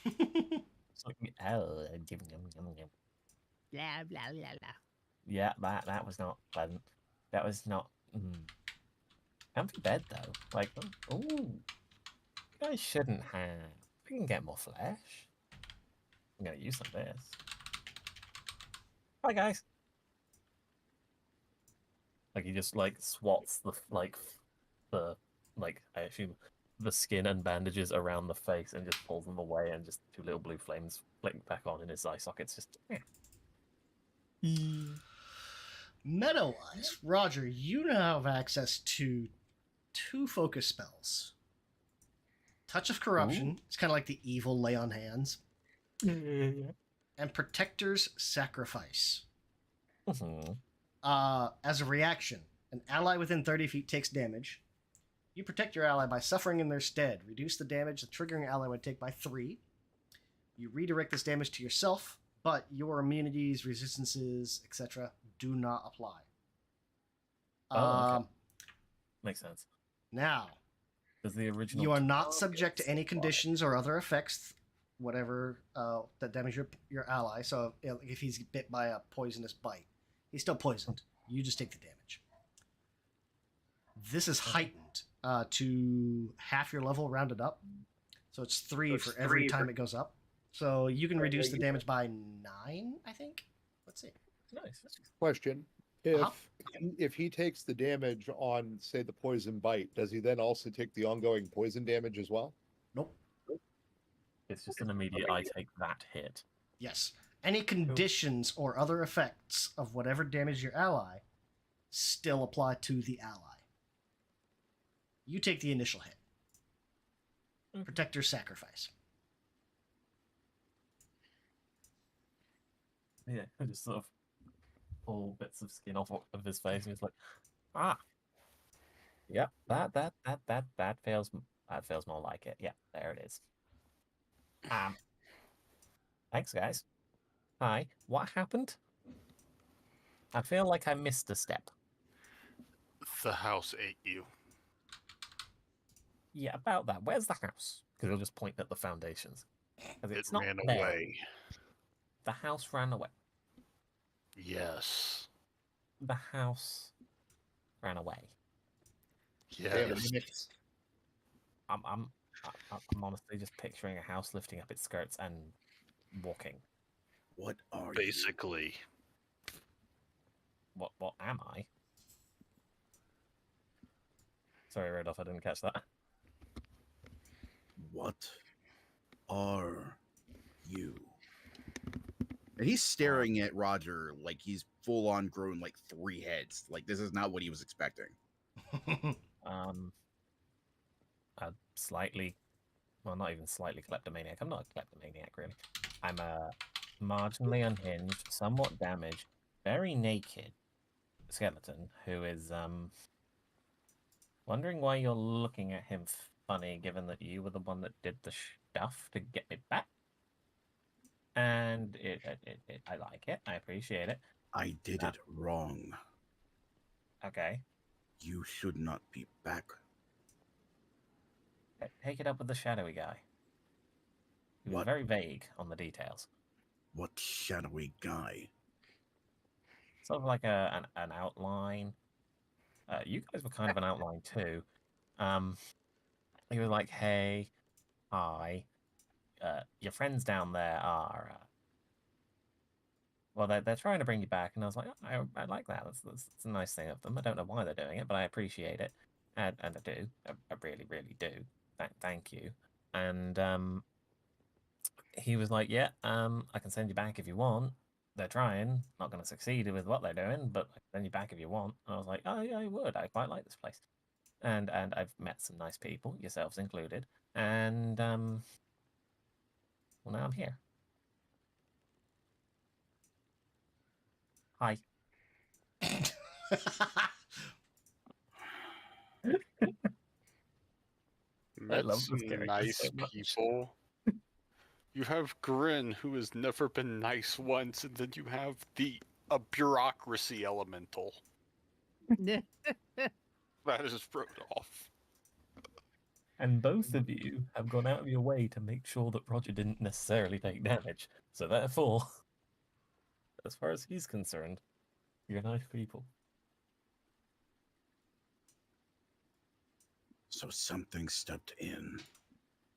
Speaker 2: It's like, oh, yum, yum, yum.
Speaker 4: Blah blah blah blah.
Speaker 2: Yeah, that was not pleasant. That was not. Comfy bed though. Like, oh, you guys shouldn't have. We can get more flesh. I'm gonna use some of this. Bye, guys. Like he just like swats the I assume the skin and bandages around the face and just pulls them away, and just two little blue flames flick back on in his eye sockets. Just.
Speaker 1: Meta-wise, Roger, you now have access to 2 focus spells. Touch of Corruption. It's kind of like the evil lay on hands. And Protector's Sacrifice. As a reaction, an ally within 30 feet takes damage. You protect your ally by suffering in their stead. Reduce the damage the triggering ally would take by 3. You redirect this damage to yourself, but your immunities, resistances, etc. do not apply.
Speaker 2: Okay. Makes sense.
Speaker 1: Now,
Speaker 2: Does the original?
Speaker 1: you are not subject to any conditions or other effects, whatever that damage your ally. So if he's bit by a poisonous bite, he's still poisoned. You just take the damage. This is heightened to half your level rounded up. So it's 3 for every time it goes up. So you can reduce the damage by 9, I think. Let's see.
Speaker 2: Nice.
Speaker 3: Question: If he takes the damage on, say, the poison bite, does he then also take the ongoing poison damage as well?
Speaker 1: Nope.
Speaker 2: It's just an immediate. I take that hit.
Speaker 1: Yes. Any conditions or other effects of whatever damage your ally still apply to the ally. You take the initial hit. Protector's Sacrifice.
Speaker 2: Yeah, I just sort of pull bits of skin off of his face, and he's like, ah, yep, that feels more like it. Yeah, there it is. Thanks, guys. Hi, what happened? I feel like I missed a step.
Speaker 5: The house ate you.
Speaker 2: Yeah, about that. Where's the house? Because he'll just point at the foundations. 'Cause
Speaker 5: It
Speaker 2: it's not
Speaker 5: ran
Speaker 2: there.
Speaker 5: away.
Speaker 2: The house ran away.
Speaker 5: Yes.
Speaker 2: The house ran away.
Speaker 5: Yes.
Speaker 2: I'm honestly just picturing a house lifting up its skirts and walking.
Speaker 7: What are you?
Speaker 5: Basically.
Speaker 2: What am I? Sorry, Rodolph, I didn't catch that.
Speaker 7: What are you? And he's staring at Roger like he's full on grown like 3 heads. Like this is not what he was expecting.
Speaker 2: A slightly, well, not even slightly kleptomaniac. I'm not a kleptomaniac, really. I'm a marginally unhinged, somewhat damaged, very naked skeleton who is wondering why you're looking at him funny, given that you were the one that did the stuff to get me back. And I like it. I appreciate it.
Speaker 7: I did it wrong.
Speaker 2: Okay.
Speaker 7: You should not be back.
Speaker 2: Take it up with the shadowy guy. He was
Speaker 7: What?
Speaker 2: very vague on the details.
Speaker 7: What shadowy guy?
Speaker 2: Sort of like an outline. You guys were kind of an outline too. He was like, "Hey, hi, your friends down there are well, they're trying to bring you back." And I was like, oh, I like that. That's a nice thing of them. I don't know why they're doing it, but I appreciate it, and I do. I really, really do. Thank you. And he was like, "Yeah, I can send you back if you want." they're trying, not going to succeed with what they're doing, but then you back if you want. And I was like, oh yeah, I would. I quite like this place, and I've met some nice people, yourselves included, and well, now I'm here. Hi.
Speaker 5: Met
Speaker 2: love this
Speaker 5: some
Speaker 2: character
Speaker 5: nice
Speaker 2: so much.
Speaker 5: people. You have Grin, who has never been nice once, and then you have a bureaucracy elemental. That is Rodolph.
Speaker 2: And both of you have gone out of your way to make sure that Roger didn't necessarily take damage. So therefore, as far as he's concerned, you're nice people.
Speaker 7: So something stepped in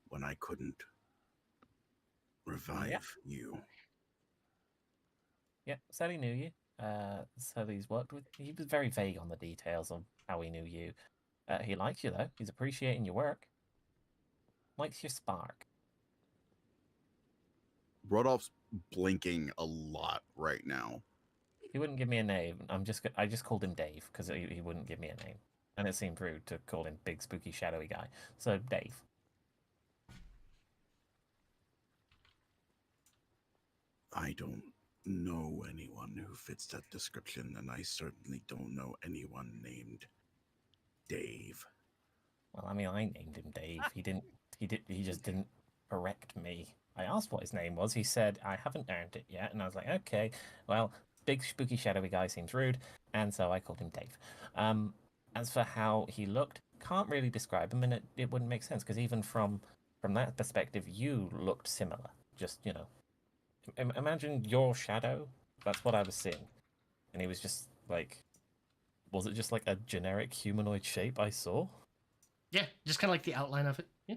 Speaker 7: when I couldn't revive you.
Speaker 2: Yeah, said he knew you. Said he's worked with. He was very vague on the details of how he knew you. He likes you though. He's appreciating your work. Likes your spark.
Speaker 7: Rodolph's blinking a lot right now.
Speaker 2: He wouldn't give me a name. I just called him Dave because he wouldn't give me a name, and it seemed rude to call him big, spooky, shadowy guy. So Dave.
Speaker 7: I don't know anyone who fits that description, and I certainly don't know anyone named Dave.
Speaker 2: Well, I mean, I named him Dave. He just didn't correct me. I asked what his name was. He said, I haven't earned it yet. And I was like, okay, well, big, spooky, shadowy guy seems rude. And so I called him Dave. As for how he looked, can't really describe him, and it wouldn't make sense, because even from that perspective, you looked similar. Just, imagine your shadow. That's what I was seeing. And he was just like, was it just like a generic humanoid shape I saw?
Speaker 1: Yeah, just kind of like the outline of it. Yeah.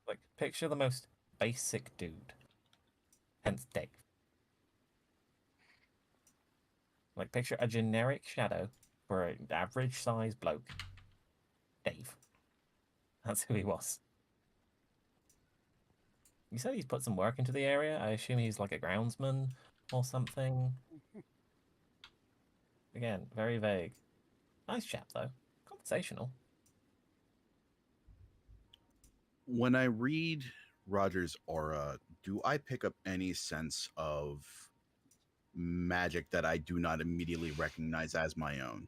Speaker 2: Like, picture the most basic dude. Hence Dave. Like, picture a generic shadow for an average sized bloke. Dave. That's who he was. You said he's put some work into the area. I assume he's like a groundsman or something. Again, very vague. Nice chap, though. Conversational.
Speaker 7: When I read Roger's aura, do I pick up any sense of magic that I do not immediately recognize as my own?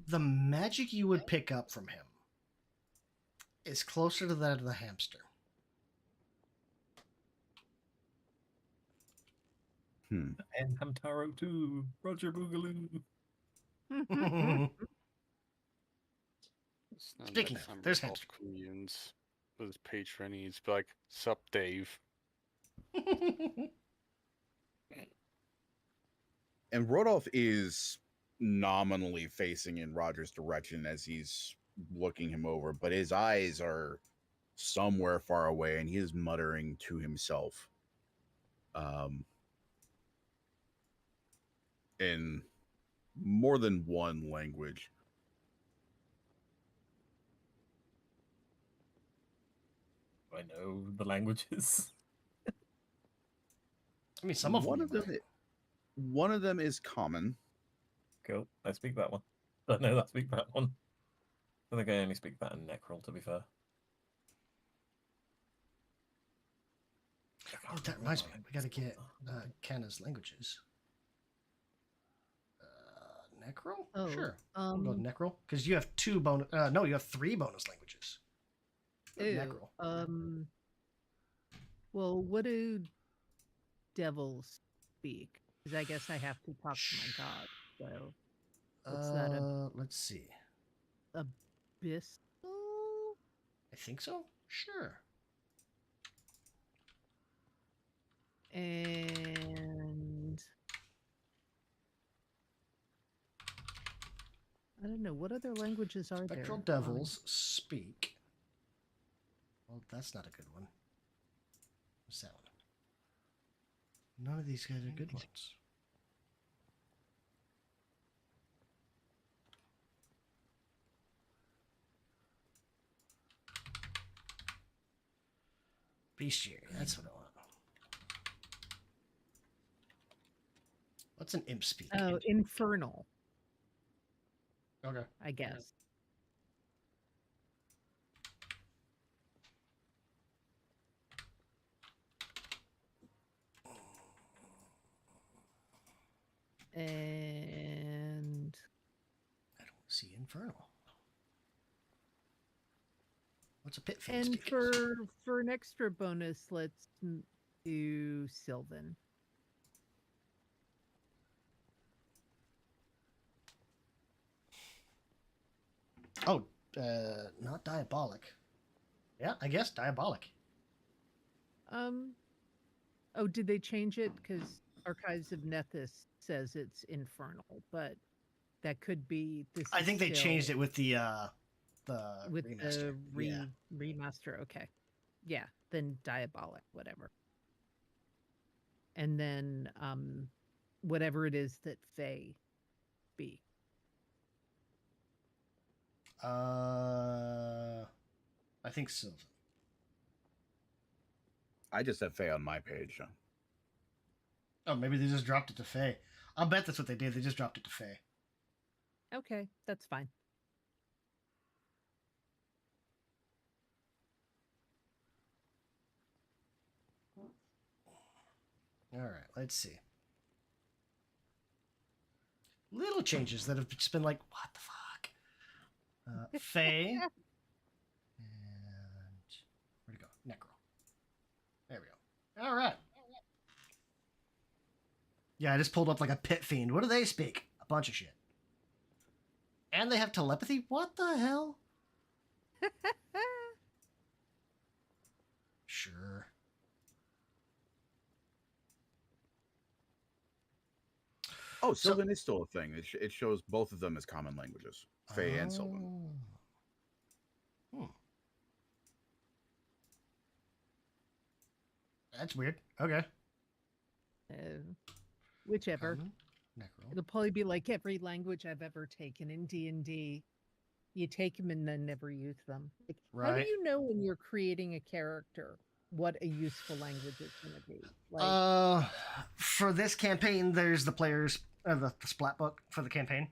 Speaker 1: The magic you would pick up from him is closer to that of the hamster.
Speaker 2: And Hamtaro too. Roger Boogaloo.
Speaker 1: Speaking of, there's hamster.
Speaker 5: Queens with his patron. He's like, "Sup, Dave."
Speaker 7: And Rodolph is nominally facing in Roger's direction as he's looking him over, but his eyes are somewhere far away, and he is muttering to himself in more than one language.
Speaker 2: I know the languages.
Speaker 1: I mean, some of
Speaker 7: one
Speaker 1: them.
Speaker 7: One of them is common.
Speaker 2: Cool. I speak that one. I know I speak that one. I think I only speak that in Necrol, to be fair.
Speaker 1: Oh, that reminds me. We got to get Kanna's languages. Necrol?
Speaker 4: Oh,
Speaker 1: Sure. We'll go with Necrol. Because you have two bonus... no, you have 3 bonus languages. Necrol.
Speaker 4: Well, what do devils speak? Because I guess I have to talk to my god. So, what's that?
Speaker 1: Let's see.
Speaker 4: Abyssal?
Speaker 1: I think so. Sure.
Speaker 4: And I don't know, what other languages are there?
Speaker 1: Spectral devils speak. Well, that's not a good one. What's that one? None of these guys are good ones. Bestiary. That's what I want. What's an imp speak?
Speaker 4: Oh, infernal,
Speaker 1: Okay.
Speaker 4: I guess. And
Speaker 1: I don't see infernal. What's a pit fiend
Speaker 4: and
Speaker 1: speak?
Speaker 4: for an extra bonus, let's do Sylvan.
Speaker 1: Oh, not diabolic. Yeah, I guess diabolic.
Speaker 4: Oh, did they change it? Because Archives of Nethys says it's infernal, but that could be this.
Speaker 1: I think they changed it with the remaster. Yeah.
Speaker 4: Remaster. Okay, yeah, then diabolic, whatever. And then whatever it is that Fae be.
Speaker 1: I think Sylvan.
Speaker 7: I just have Faye on my page.
Speaker 1: Oh, maybe they just dropped it to Fae. I'll bet that's what they did. They just dropped it to Fae.
Speaker 4: Okay, that's fine.
Speaker 1: All right, let's see. Little changes that have just been like, what the fuck? Fae. And where'd it go? Necro. There we go. All right. Yeah, I just pulled up like a pit fiend. What do they speak? A bunch of shit. And they have telepathy? What the hell? Sure.
Speaker 7: Oh, Sylvan is still a thing. It shows both of them as common languages, Fae and Sylvan.
Speaker 1: That's weird. Okay.
Speaker 4: Whichever.
Speaker 1: Common, Necro.
Speaker 4: It'll probably be like every language I've ever taken in D&D. You take them and then never use them. Like, how do
Speaker 1: Right.
Speaker 4: you know when you're creating a character what a useful language is going to be? Like,
Speaker 1: For this campaign, there's the players, the splat book for the campaign.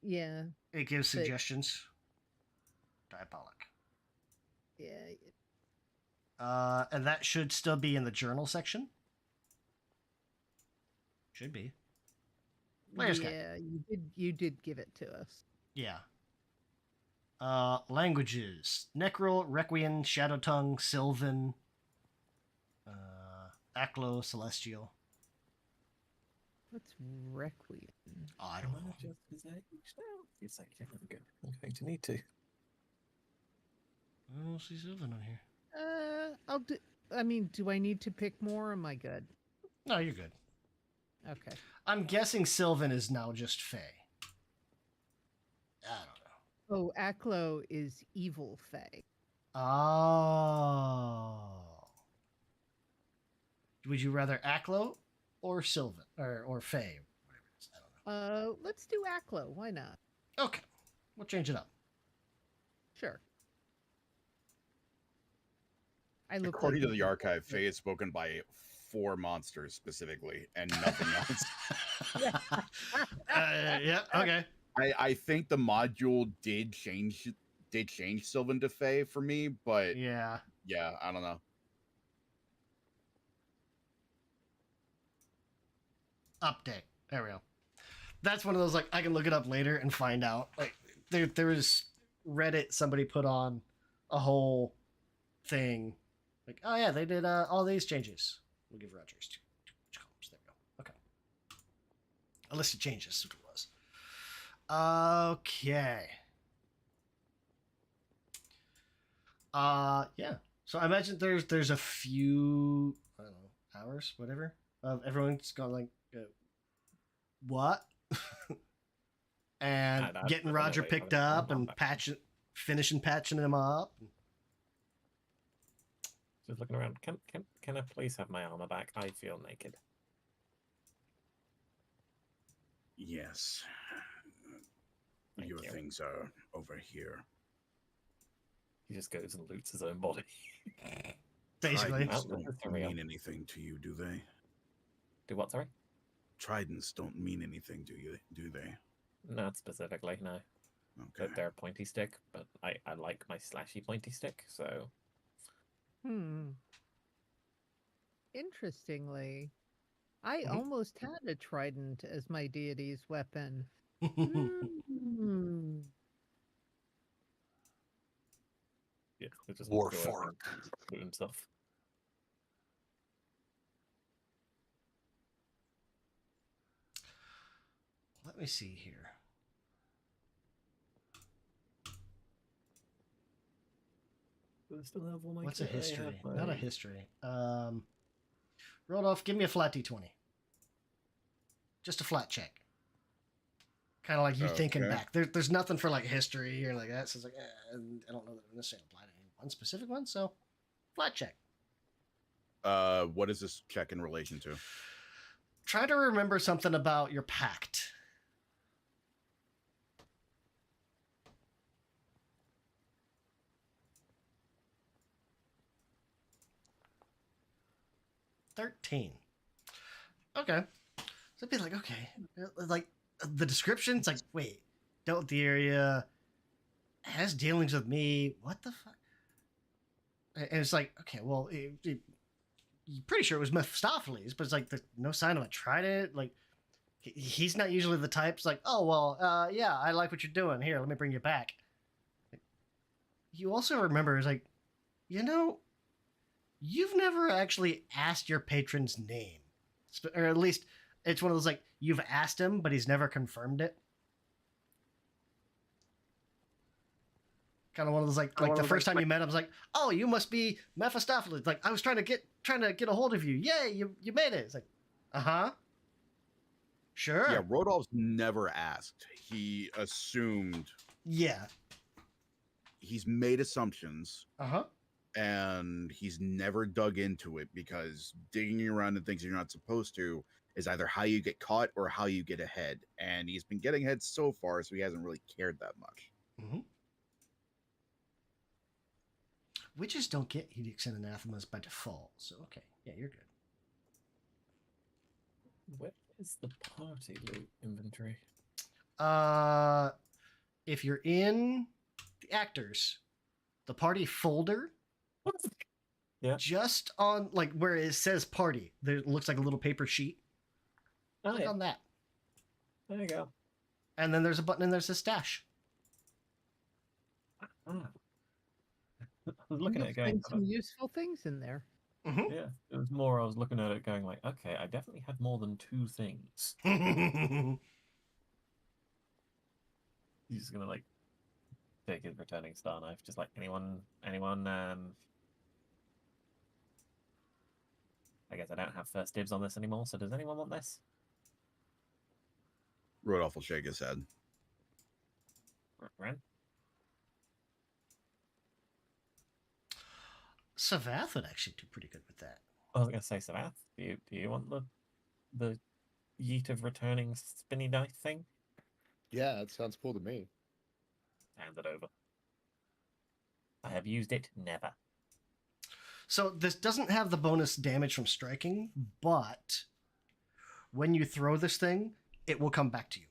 Speaker 4: yeah,
Speaker 1: It gives
Speaker 4: But-
Speaker 1: suggestions. Diabolic.
Speaker 4: yeah.
Speaker 1: And that should still be in the journal section. Should be. Player's guide.
Speaker 4: Yeah, you did give it to us.
Speaker 1: Yeah. Languages: Necro, Requiem, Shadow Tongue, Sylvan, Aklo, Celestial.
Speaker 4: What's Requiem?
Speaker 1: Oh, I don't know.
Speaker 2: Just his age now. It's like, yeah, I'm going to need to.
Speaker 1: I don't see Sylvan on here.
Speaker 4: I'll do. I mean, do I need to pick more? Or am I good?
Speaker 1: No, you're good.
Speaker 4: Okay.
Speaker 1: I'm guessing Sylvan is now just Fae. I don't know.
Speaker 4: Oh, Aklo is evil Fae.
Speaker 1: Oh. Would you rather Aklo or Sylvan or Fae? Whatever it is. I don't know.
Speaker 4: Let's do Aklo. Why not?
Speaker 1: Okay. We'll change it up.
Speaker 4: Sure. I look
Speaker 7: According
Speaker 4: like
Speaker 7: to the archive, Fae is spoken by 4 monsters specifically, and nothing else.
Speaker 1: Yeah, okay.
Speaker 7: I think the module did change Sylvan to Fae for me, but
Speaker 1: Yeah.
Speaker 7: yeah, I don't know.
Speaker 1: Update. There we go. That's one of those, like, I can look it up later and find out. Like, there was Reddit, somebody put on a whole thing. Like, oh yeah, they did all these changes. We'll give Rogers two columns. There we go. Okay. A list of changes is what it was. Okay. Yeah. So I imagine there's a few, I don't know, hours, whatever, of everyone's going like, what? And
Speaker 2: I'd
Speaker 1: getting
Speaker 2: rather
Speaker 1: Roger
Speaker 2: wait
Speaker 1: picked
Speaker 2: for the
Speaker 1: up
Speaker 2: phone
Speaker 1: and
Speaker 2: back.
Speaker 1: finishing patching him up.
Speaker 2: Just looking around. Can I please have my armor back? I feel naked.
Speaker 7: Yes.
Speaker 2: Thank
Speaker 7: Your
Speaker 2: you.
Speaker 7: things are over here.
Speaker 2: He just goes and loots his own body.
Speaker 1: Basically.
Speaker 7: Tridents
Speaker 2: Well, that's
Speaker 7: don't
Speaker 2: real.
Speaker 7: mean anything to you, do they?
Speaker 2: Do what, sorry?
Speaker 7: Tridents don't mean anything to you, do they?
Speaker 2: Not specifically, no.
Speaker 7: Okay.
Speaker 2: But they're a pointy stick, but I like my slashy pointy stick, so...
Speaker 4: Interestingly, I
Speaker 1: Mhm.
Speaker 4: almost had a trident as my deity's weapon.
Speaker 2: Yeah, it just
Speaker 5: War
Speaker 2: go over and
Speaker 5: fork.
Speaker 2: shoot himself.
Speaker 1: Let me see here.
Speaker 2: Do I still have all my
Speaker 1: What's a
Speaker 2: kit? I have
Speaker 1: history?
Speaker 2: my-
Speaker 1: Not a history. Rodolph, give me a flat d20. Just a flat check. Kind of like you thinking
Speaker 7: Okay.
Speaker 1: back. There's nothing for like history or like that. So it's like, and I don't know that it necessarily apply to any one specific one. So, flat check.
Speaker 7: What is this check in relation to?
Speaker 1: Try to remember something about your pact. $13. Okay. So I'd be like, okay. Like, the description's like, wait, dealt with the area, has dealings with me. What the fuck? And it's like, okay, well, you're pretty sure it was Mephistopheles, but it's like, there's no sign of a trident. Like, he's not usually the type. It's like, oh, well, yeah, I like what you're doing. Here, let me bring you back. You also remember, it's like, you know, you've never actually asked your patron's name. Or at least it's one of those, like, you've asked him, but he's never confirmed it. Kind of one of those, like the first time you met him, I was like, oh, you must be Mephistopheles. Like, I was trying to get a hold of you. Yay, you made it. It's like, uh-huh. Sure.
Speaker 7: Yeah, Rodolph's never asked. He assumed.
Speaker 1: Yeah.
Speaker 7: He's made assumptions,
Speaker 1: Uh-huh.
Speaker 7: and he's never dug into it because digging around in things you're not supposed to is either how you get caught or how you get ahead. And he's been getting ahead so far, so he hasn't really cared that much.
Speaker 1: Mm-hmm. Witches don't get edicts and anathemas by default, so okay. Yeah, you're good.
Speaker 2: Where is the party loot inventory?
Speaker 1: If you're in the actors, the party folder,
Speaker 2: Yeah.
Speaker 1: just on like where it says party, there looks like a little paper sheet.
Speaker 2: Oh,
Speaker 1: Click
Speaker 2: yeah.
Speaker 1: on that,
Speaker 2: There you go.
Speaker 1: and then there's a button and there's a stash.
Speaker 2: Ah. I was looking at it
Speaker 4: You'll
Speaker 2: going,
Speaker 4: find some useful things in there.
Speaker 1: Mm-hmm.
Speaker 2: yeah, it was more I was looking at it going like, okay, I definitely had more than 2 things. He's just gonna like take his returning star knife, just like anyone. I guess I don't have first dibs on this anymore, so does anyone want this?
Speaker 7: Rodolph will shake his head.
Speaker 2: Ren?
Speaker 1: Savath would actually do pretty good with that.
Speaker 2: I was gonna say, Savath, do you want the yeet of returning spinny dice thing?
Speaker 3: Yeah, that sounds cool to me.
Speaker 2: Hand it over. I have used it never.
Speaker 1: So this doesn't have the bonus damage from striking, but when you throw this thing, it will come back to you.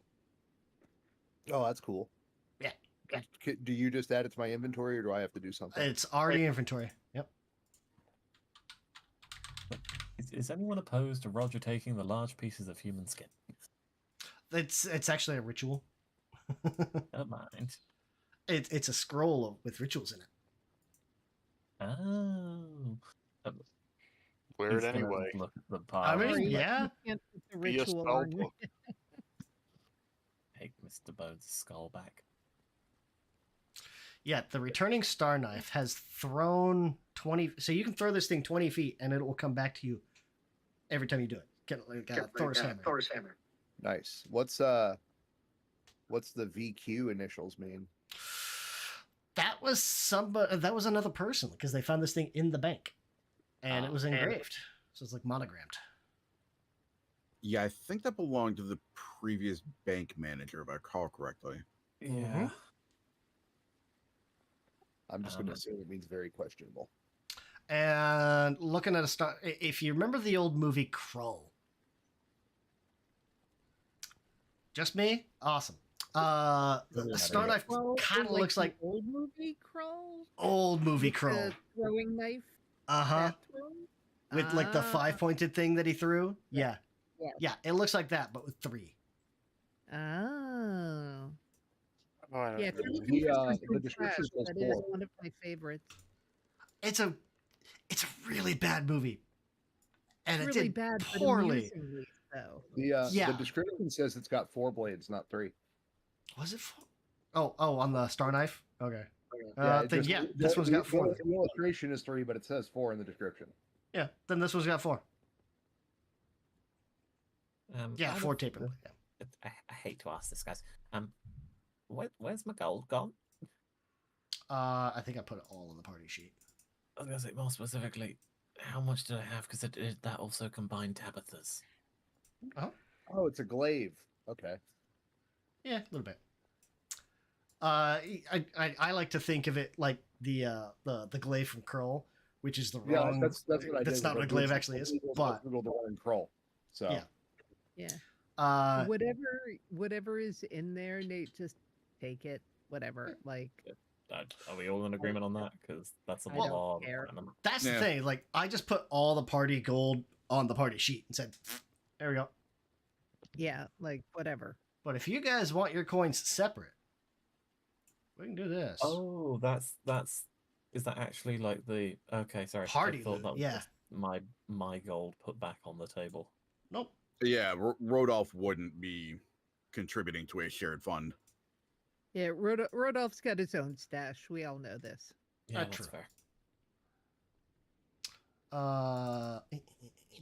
Speaker 3: Oh, that's cool.
Speaker 1: Yeah.
Speaker 3: Do you just add it to my inventory, or do I have to do something?
Speaker 1: It's already inventory. Yep.
Speaker 2: Is anyone opposed to Roger taking the large pieces of human skin?
Speaker 1: It's actually a ritual.
Speaker 2: Don't mind.
Speaker 1: It's a scroll with rituals in it.
Speaker 2: Oh.
Speaker 5: Wear
Speaker 2: He's
Speaker 5: it
Speaker 2: gonna
Speaker 5: anyway.
Speaker 2: Look at the
Speaker 1: I
Speaker 2: pile.
Speaker 1: mean,
Speaker 4: Sorry,
Speaker 1: yeah.
Speaker 4: you can't put the
Speaker 5: Be a
Speaker 4: ritual
Speaker 5: spell
Speaker 4: on you.
Speaker 5: book.
Speaker 2: Take Mr. Bones' skull back.
Speaker 1: Yeah, the returning star knife has thrown 20. So you can throw this thing 20 feet and it will come back to you every time you do it. Get like Thor's hammer.
Speaker 3: Nice. What's the VQ initials mean?
Speaker 1: That was somebody. That was another person because they found this thing in the bank, and it was engraved. So it's like monogrammed.
Speaker 7: Yeah, I think that belonged to the previous bank manager, if I recall correctly.
Speaker 2: Yeah.
Speaker 3: I'm just going to
Speaker 2: Um,
Speaker 3: assume it means very questionable.
Speaker 1: And looking at a star, if you remember the old movie Krull. Just me? Awesome. The Star Knife kind of looks like
Speaker 4: the old movie Crawl.
Speaker 1: old movie
Speaker 4: With
Speaker 1: Krull.
Speaker 4: the throwing knife.
Speaker 1: Uh-huh.
Speaker 4: that throw?
Speaker 1: With like the
Speaker 4: Ah,
Speaker 1: 5-pointed thing that he threw. Yeah.
Speaker 4: Yes.
Speaker 1: Yeah, it looks like that, but with 3.
Speaker 4: Oh.
Speaker 5: Oh, I don't
Speaker 4: Yeah, if
Speaker 5: know.
Speaker 4: you're looking for some
Speaker 3: The
Speaker 4: good
Speaker 3: description
Speaker 4: trash,
Speaker 3: says
Speaker 4: that is
Speaker 3: 4.
Speaker 4: one of my favorites.
Speaker 1: It's a really bad movie. And
Speaker 4: It's
Speaker 1: it
Speaker 4: really
Speaker 1: did
Speaker 4: bad,
Speaker 1: poorly.
Speaker 4: but amusingly so.
Speaker 1: Yeah.
Speaker 3: The description says it's got 4 blades, not 3.
Speaker 1: Was it 4? Oh, on the Star Knife? Okay.
Speaker 3: It
Speaker 1: This one's got 4.
Speaker 3: The illustration is 3, but it says 4 in the description.
Speaker 1: Yeah, then this one's got 4. Yeah,
Speaker 2: out
Speaker 1: 4
Speaker 2: of-
Speaker 1: taper. Yeah.
Speaker 2: I hate to ask this, guys. Where's my gold gone?
Speaker 1: I think I put it all on the party sheet.
Speaker 2: I was gonna say more specifically, how much did I have? Because that also combined Tabitha's.
Speaker 3: Oh, it's a glaive. Okay.
Speaker 1: Yeah, a little bit. I like to think of it like the glaive from Krull, which is the
Speaker 3: Yeah,
Speaker 1: wrong.
Speaker 3: that's what I did.
Speaker 1: That's not what a glaive actually is. But
Speaker 3: Google the one in Krull. So
Speaker 1: Yeah.
Speaker 4: Yeah. Whatever is in there, Nate, just take it. Whatever. Like,
Speaker 2: Are we all in agreement on that? Because that's a
Speaker 4: I don't
Speaker 2: lot of
Speaker 4: care.
Speaker 2: random.
Speaker 1: that's the
Speaker 7: Yeah.
Speaker 1: thing. Like I just put all the party gold on the party sheet and said, "There we go."
Speaker 4: yeah, like whatever.
Speaker 1: But if you guys want your coins separate, we can do this.
Speaker 2: Oh, that's. Is that actually like the? Okay, sorry.
Speaker 1: Party
Speaker 2: I thought
Speaker 1: loot,
Speaker 2: that
Speaker 1: yeah.
Speaker 2: was my gold put back on the table.
Speaker 1: Nope.
Speaker 7: Yeah, Rodolph wouldn't be contributing to a shared fund.
Speaker 4: Yeah, Rodolph's got his own stash. We all know this.
Speaker 2: Yeah,
Speaker 1: True.
Speaker 2: that's fair.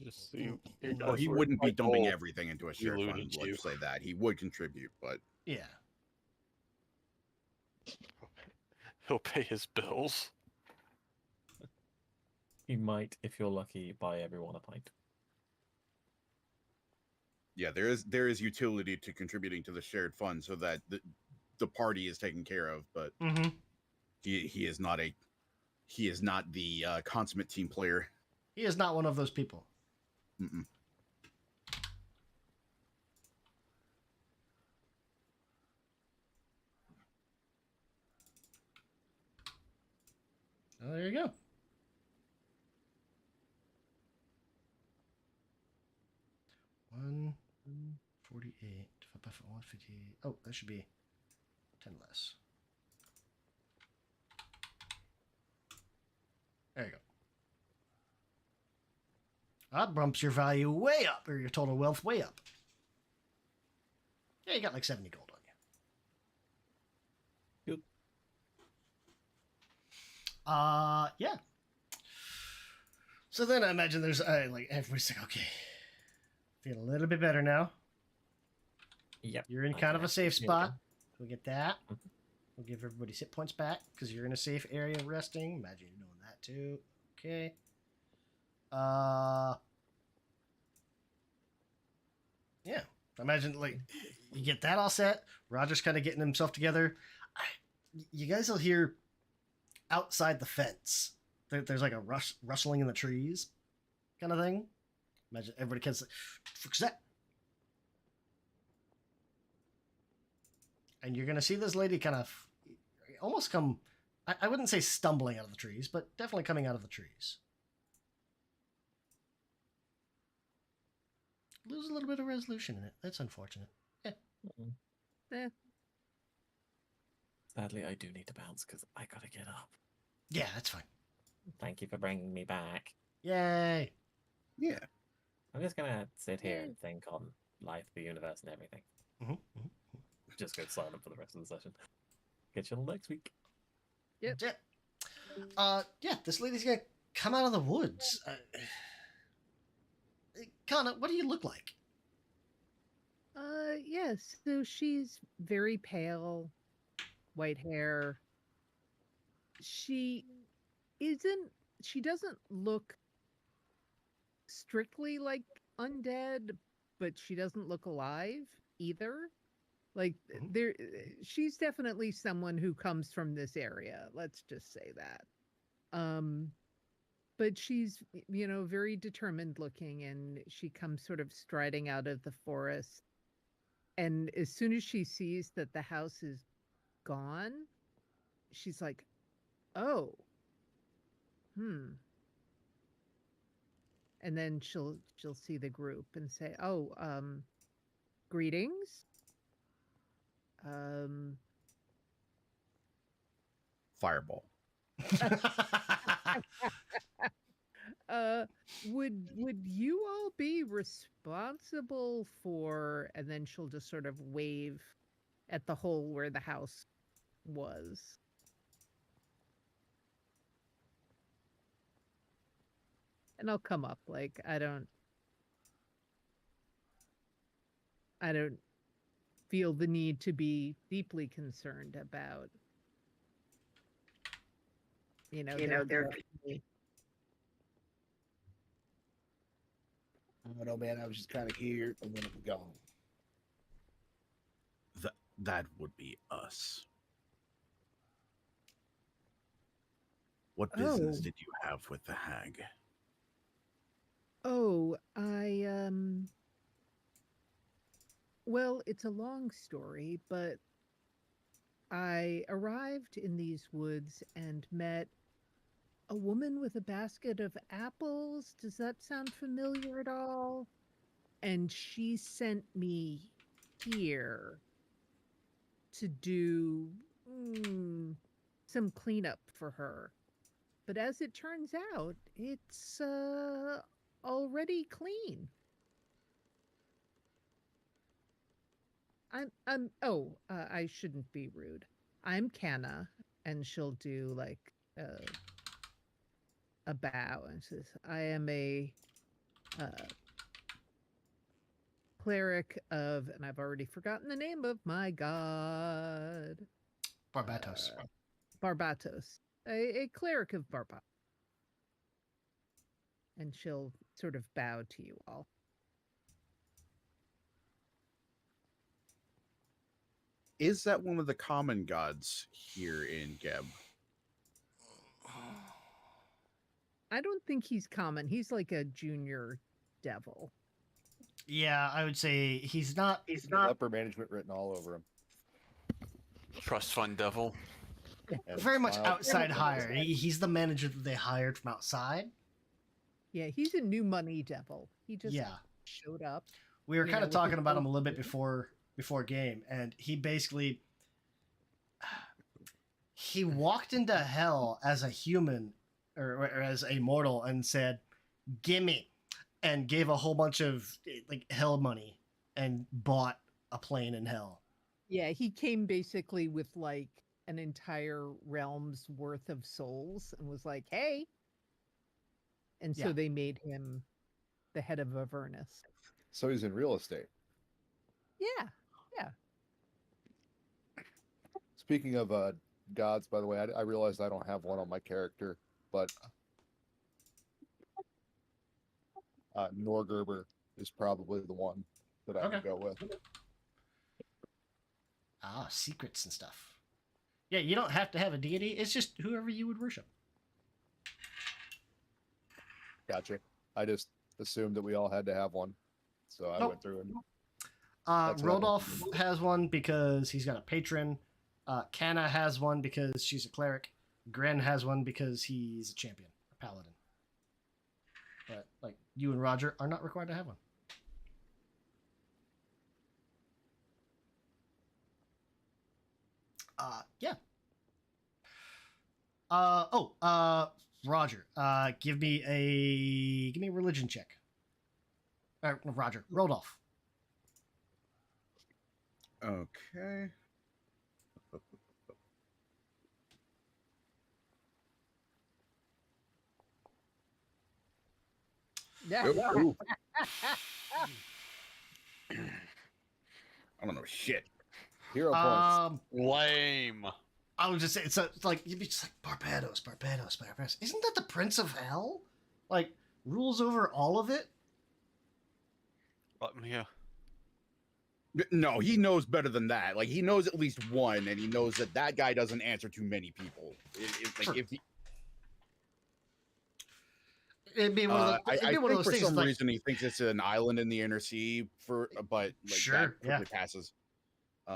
Speaker 5: Just so you
Speaker 7: Well,
Speaker 5: guys
Speaker 7: he
Speaker 5: were
Speaker 7: wouldn't be
Speaker 5: like
Speaker 7: dumping
Speaker 5: gold.
Speaker 7: everything into a shared
Speaker 5: alluded
Speaker 7: fund. Let's
Speaker 5: to.
Speaker 7: say that he would contribute, but
Speaker 1: yeah.
Speaker 5: He'll pay his bills.
Speaker 2: You might, if you're lucky, buy everyone a pint.
Speaker 7: yeah, there is utility to contributing to the shared fund so that the party is taken care of. But
Speaker 1: Mm-hmm.
Speaker 7: he is not the consummate team player.
Speaker 1: He is not one of those people.
Speaker 7: Mm-mm.
Speaker 1: Oh, there you go. One 48 divided by 158. Oh, that should be 10 less. There you go. That bumps your value way up, or your total wealth way up. Yeah, you got like 70 gold on you.
Speaker 2: Good.
Speaker 1: Yeah. So then I imagine there's like everybody's like, okay, feel a little bit better now.
Speaker 2: Yep.
Speaker 1: You're in
Speaker 2: I
Speaker 1: kind
Speaker 2: can
Speaker 1: of a safe
Speaker 2: actually
Speaker 1: spot. We'll get that.
Speaker 2: Mhm.
Speaker 1: We'll give everybody hit points back because you're in a safe area resting. Imagine you knowing that too. Okay. Yeah. Imagine like you get that all set. Roger's kind of getting himself together. You guys will hear outside the fence. There's like a rustling in the trees, kind of thing. Imagine everybody gets like, "Fuck's that?" And you're gonna see this lady kind of almost come. I wouldn't say stumbling out of the trees, but definitely coming out of the trees. Lose a little bit of resolution in it. That's unfortunate.
Speaker 2: Mhm.
Speaker 4: Eh.
Speaker 2: Sadly, I do need to bounce because I gotta get up.
Speaker 1: Yeah, that's fine.
Speaker 2: Thank you for bringing me back.
Speaker 1: Yay!
Speaker 7: Yeah.
Speaker 2: I'm just gonna sit here and think on life, the universe, and everything.
Speaker 1: Mm-hmm.
Speaker 2: Just go silent for the rest of the session. Get you all next week.
Speaker 1: That's it. Yeah, this lady's gonna come out of the woods. Connor, what do you look like?
Speaker 4: Yes. So she's very pale, white hair. She doesn't look strictly like undead, but she doesn't look alive either. Like
Speaker 1: Mhm.
Speaker 4: she's definitely someone who comes from this area. Let's just say that. but she's, very determined looking, and she comes sort of striding out of the forest. And as soon as she sees that the house is gone, she's like, "Oh, hmm." And then she'll see the group and say, "Oh, greetings.
Speaker 7: Fireball.
Speaker 4: Would you all be responsible for?" And then she'll just sort of wave at the hole where the house was. And I'll come up like I don't feel the need to be deeply concerned about their destiny.
Speaker 8: I don't know, man. I was just kind of here and then it was gone.
Speaker 7: That would be us. What business
Speaker 4: Oh.
Speaker 7: did you have with the hag?
Speaker 4: Oh, well, it's a long story, but I arrived in these woods and met a woman with a basket of apples. Does that sound familiar at all? And she sent me here to do some cleanup for her. But as it turns out, it's already clean. I shouldn't be rude. I'm Canna, and she'll do like a bow and says, "I am a cleric of," and I've already forgotten the name of my god.
Speaker 1: Barbatos.
Speaker 4: Barbatos. A cleric of Barbatos. And she'll sort of bow to you all.
Speaker 7: Is that one of the common gods here in Geb?
Speaker 4: I don't think he's common. He's like a junior devil.
Speaker 1: Yeah, I would say he's not.
Speaker 3: Leper management written all over him.
Speaker 5: Trust fund devil.
Speaker 3: And
Speaker 1: Very much
Speaker 3: smile.
Speaker 1: outside hire. He's the manager that they hired from outside.
Speaker 4: Yeah, he's a new money devil. He just
Speaker 1: Yeah.
Speaker 4: showed up.
Speaker 1: We were
Speaker 4: You
Speaker 1: kind
Speaker 4: know,
Speaker 1: of
Speaker 4: with
Speaker 1: talking
Speaker 4: his
Speaker 1: about him a
Speaker 4: own
Speaker 1: little bit
Speaker 4: vision.
Speaker 1: before game, and he basically he walked into hell as a human or as a mortal and said, "Gimme," and gave a whole bunch of like hell money and bought a plane in hell.
Speaker 4: Yeah, he came basically with like an entire realm's worth of souls and was like, "Hey." And so
Speaker 1: Yeah.
Speaker 4: they made him the head of Avernus.
Speaker 3: So he's in real estate.
Speaker 4: Yeah.
Speaker 3: Speaking of gods, by the way, I realized I don't have one on my character, but Norgerber is probably the one that I would
Speaker 1: Okay.
Speaker 3: go with.
Speaker 1: Ah, secrets and stuff. Yeah, you don't have to have a deity. It's just whoever you would worship.
Speaker 3: Gotcha. I just assumed that we all had to have one, so I
Speaker 1: Nope.
Speaker 3: went through and That's what I
Speaker 1: Rodolph has one because he's got a patron. Canna has one because she's a cleric. Gren has one because he's a champion, a paladin. But like you and Roger are not required to have one. Yeah. Roger. Give me a religion check. Roger. Rodolph.
Speaker 7: Okay. Ooh. I don't know shit.
Speaker 3: hero points.
Speaker 5: Lame.
Speaker 1: I would just say it's like you'd be just like Barbados. Isn't that the Prince of Hell? Like rules over all of it.
Speaker 5: Yeah.
Speaker 7: No, he knows better than that. Like he knows at least one, and he knows that that guy doesn't answer to many people. Like
Speaker 1: Sure.
Speaker 7: if he,
Speaker 1: it'd be one of
Speaker 7: I
Speaker 1: it'd be
Speaker 7: think
Speaker 1: one of those
Speaker 7: for
Speaker 1: things.
Speaker 7: some
Speaker 1: Like,
Speaker 7: reason he thinks it's an island in the inner sea, but like
Speaker 1: Sure,
Speaker 7: that
Speaker 1: yeah.
Speaker 7: quickly passes.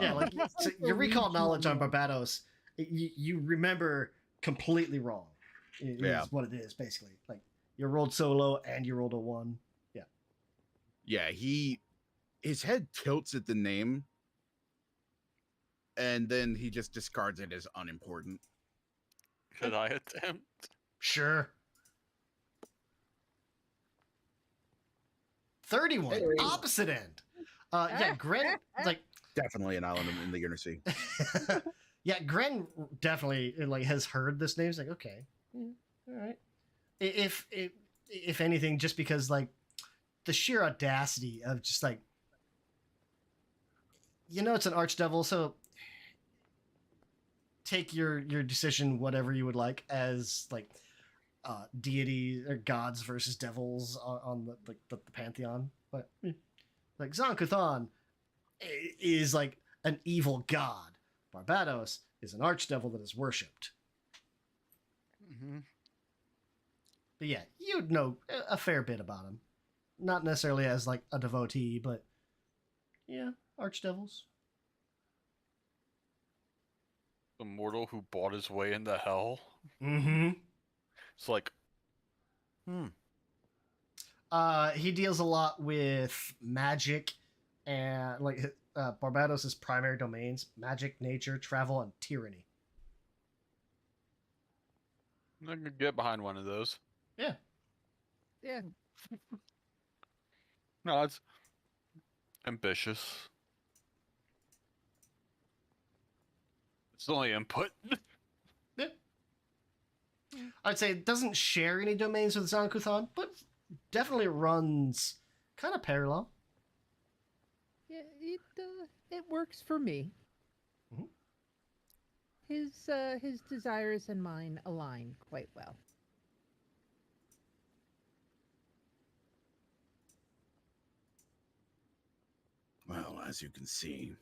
Speaker 1: yeah, like so your recall
Speaker 4: Regional
Speaker 1: knowledge on
Speaker 4: knowledge.
Speaker 1: Barbados, you remember completely wrong. Is
Speaker 7: Yeah.
Speaker 1: what it is basically. Like you rolled solo and you rolled a 1.
Speaker 7: Yeah, his head tilts at the name, and then he just discards it as unimportant.
Speaker 5: Could I attempt?
Speaker 1: Sure. 31,
Speaker 8: Hey.
Speaker 1: opposite end. Yeah, Gren, like,
Speaker 7: Definitely an island in the inner sea.
Speaker 1: yeah, Gren definitely like has heard this name. He's like, okay, yeah, all right. If anything, just because like the sheer audacity of just like, it's an archdevil, so take your decision, whatever you would like, as like deity or gods versus devils on the pantheon. But like Zon-Kuthon is like an evil god. Barbados is an archdevil that is worshipped.
Speaker 5: Mm-hmm.
Speaker 1: But yeah, you'd know a fair bit about him. Not necessarily as like a devotee, but yeah, archdevils.
Speaker 5: The mortal who bought his way into hell.
Speaker 1: Mm-hmm.
Speaker 5: It's like,
Speaker 1: He deals a lot with magic and like Barbados' primary domains: magic, nature, travel, and tyranny.
Speaker 5: I could get behind one of those.
Speaker 1: Yeah.
Speaker 4: Yeah.
Speaker 5: No, it's ambitious. It's the only input.
Speaker 1: Yeah. I'd say it doesn't share any domains with Zon-Kuthon, but definitely runs kind of parallel.
Speaker 4: Yeah, it works for me.
Speaker 1: Mhm.
Speaker 4: His desires and mine align quite well.
Speaker 7: Well, as you can see,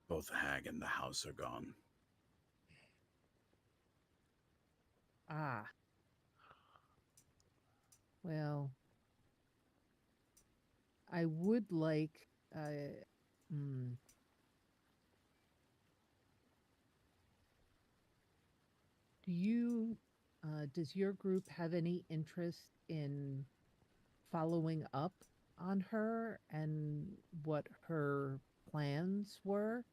Speaker 7: both the hag and the house are gone.
Speaker 4: Ah. Well, I would like hmm. Does your group have any interest in following up on her and what her plans were?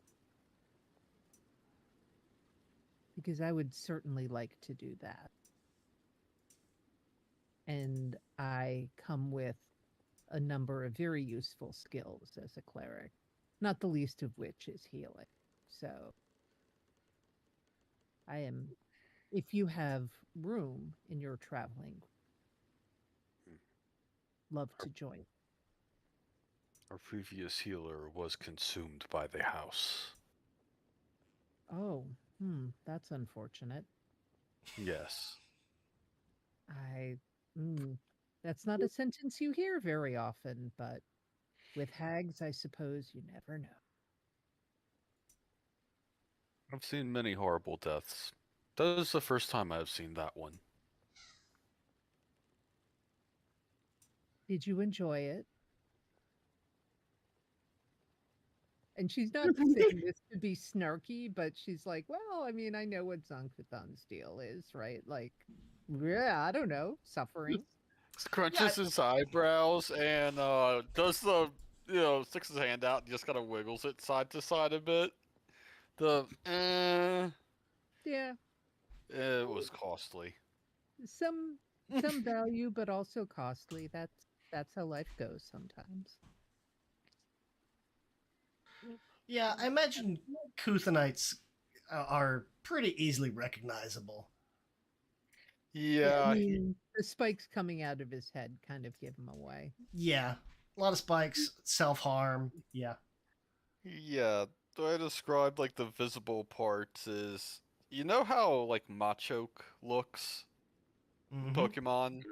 Speaker 4: Because I would certainly like to do that. And I come with a number of very useful skills as a cleric, not the least of which is healing. So if you have room in your traveling, love to join.
Speaker 5: Our previous healer was consumed by the house.
Speaker 4: Oh, that's unfortunate.
Speaker 5: Yes.
Speaker 4: That's not a sentence you hear very often, but with hags, I suppose you never know.
Speaker 5: I've seen many horrible deaths. That is the first time I've seen that one.
Speaker 4: Did you enjoy it? And she's not saying this to be snarky, but she's like, well, I mean, I know what Zon-Kuthon's deal is, right? Like, yeah, I don't know, suffering.
Speaker 5: Scrunches his eyebrows and does the, sticks his hand out and just kind of wiggles it side to side a bit.
Speaker 4: Yeah.
Speaker 5: It was costly.
Speaker 4: Some value, but also costly. That's how life goes sometimes.
Speaker 1: Yeah, I imagine Kuthonites are pretty easily recognizable.
Speaker 5: Yeah.
Speaker 4: I mean, the spikes coming out of his head kind of give him away.
Speaker 1: Yeah, a lot of spikes, self-harm. Yeah.
Speaker 5: Yeah, the way I described like the visible parts is, you know how like Machoke looks,
Speaker 1: Mhm.
Speaker 5: Pokemon?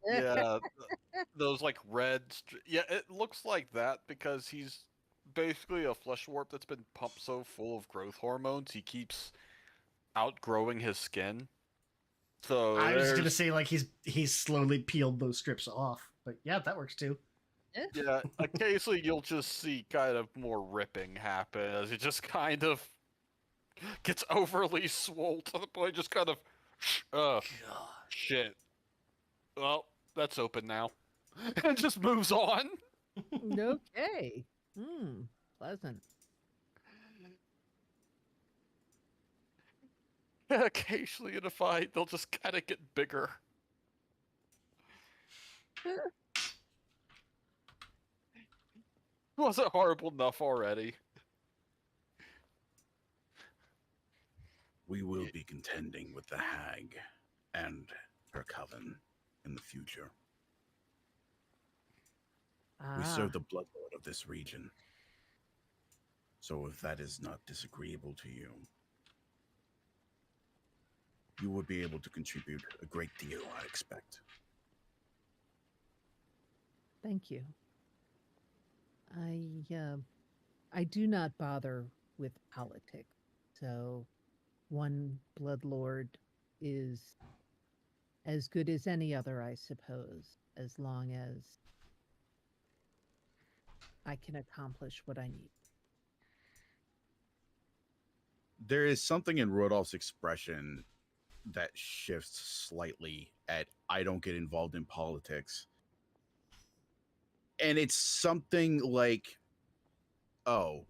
Speaker 5: Yeah, those like red. Yeah, it looks like that because he's basically a flesh warp that's been pumped so full of growth hormones he keeps outgrowing his skin. So
Speaker 1: I was
Speaker 5: there's-
Speaker 1: gonna say like he's slowly peeled those strips off, but yeah, that works too.
Speaker 5: Yeah, occasionally you'll just see kind of more ripping happen as it just kind of gets overly swole to the point just kind of,
Speaker 1: God.
Speaker 5: shit. Well, that's open now. And just moves on.
Speaker 4: Okay. Pleasant.
Speaker 5: Occasionally in a fight, they'll just kind of get bigger. Wasn't horrible enough already.
Speaker 7: We will be contending with the hag and her coven in the future. We serve the blood lord of this region. So if that is not disagreeable to you, you would be able to contribute a great deal, I expect.
Speaker 4: Thank you. I do not bother with politics, so one bloodlord is as good as any other, I suppose, as long as I can accomplish what I need.
Speaker 7: There is something in Rodolph's expression that shifts slightly at I don't get involved in politics. And it's something like, oh,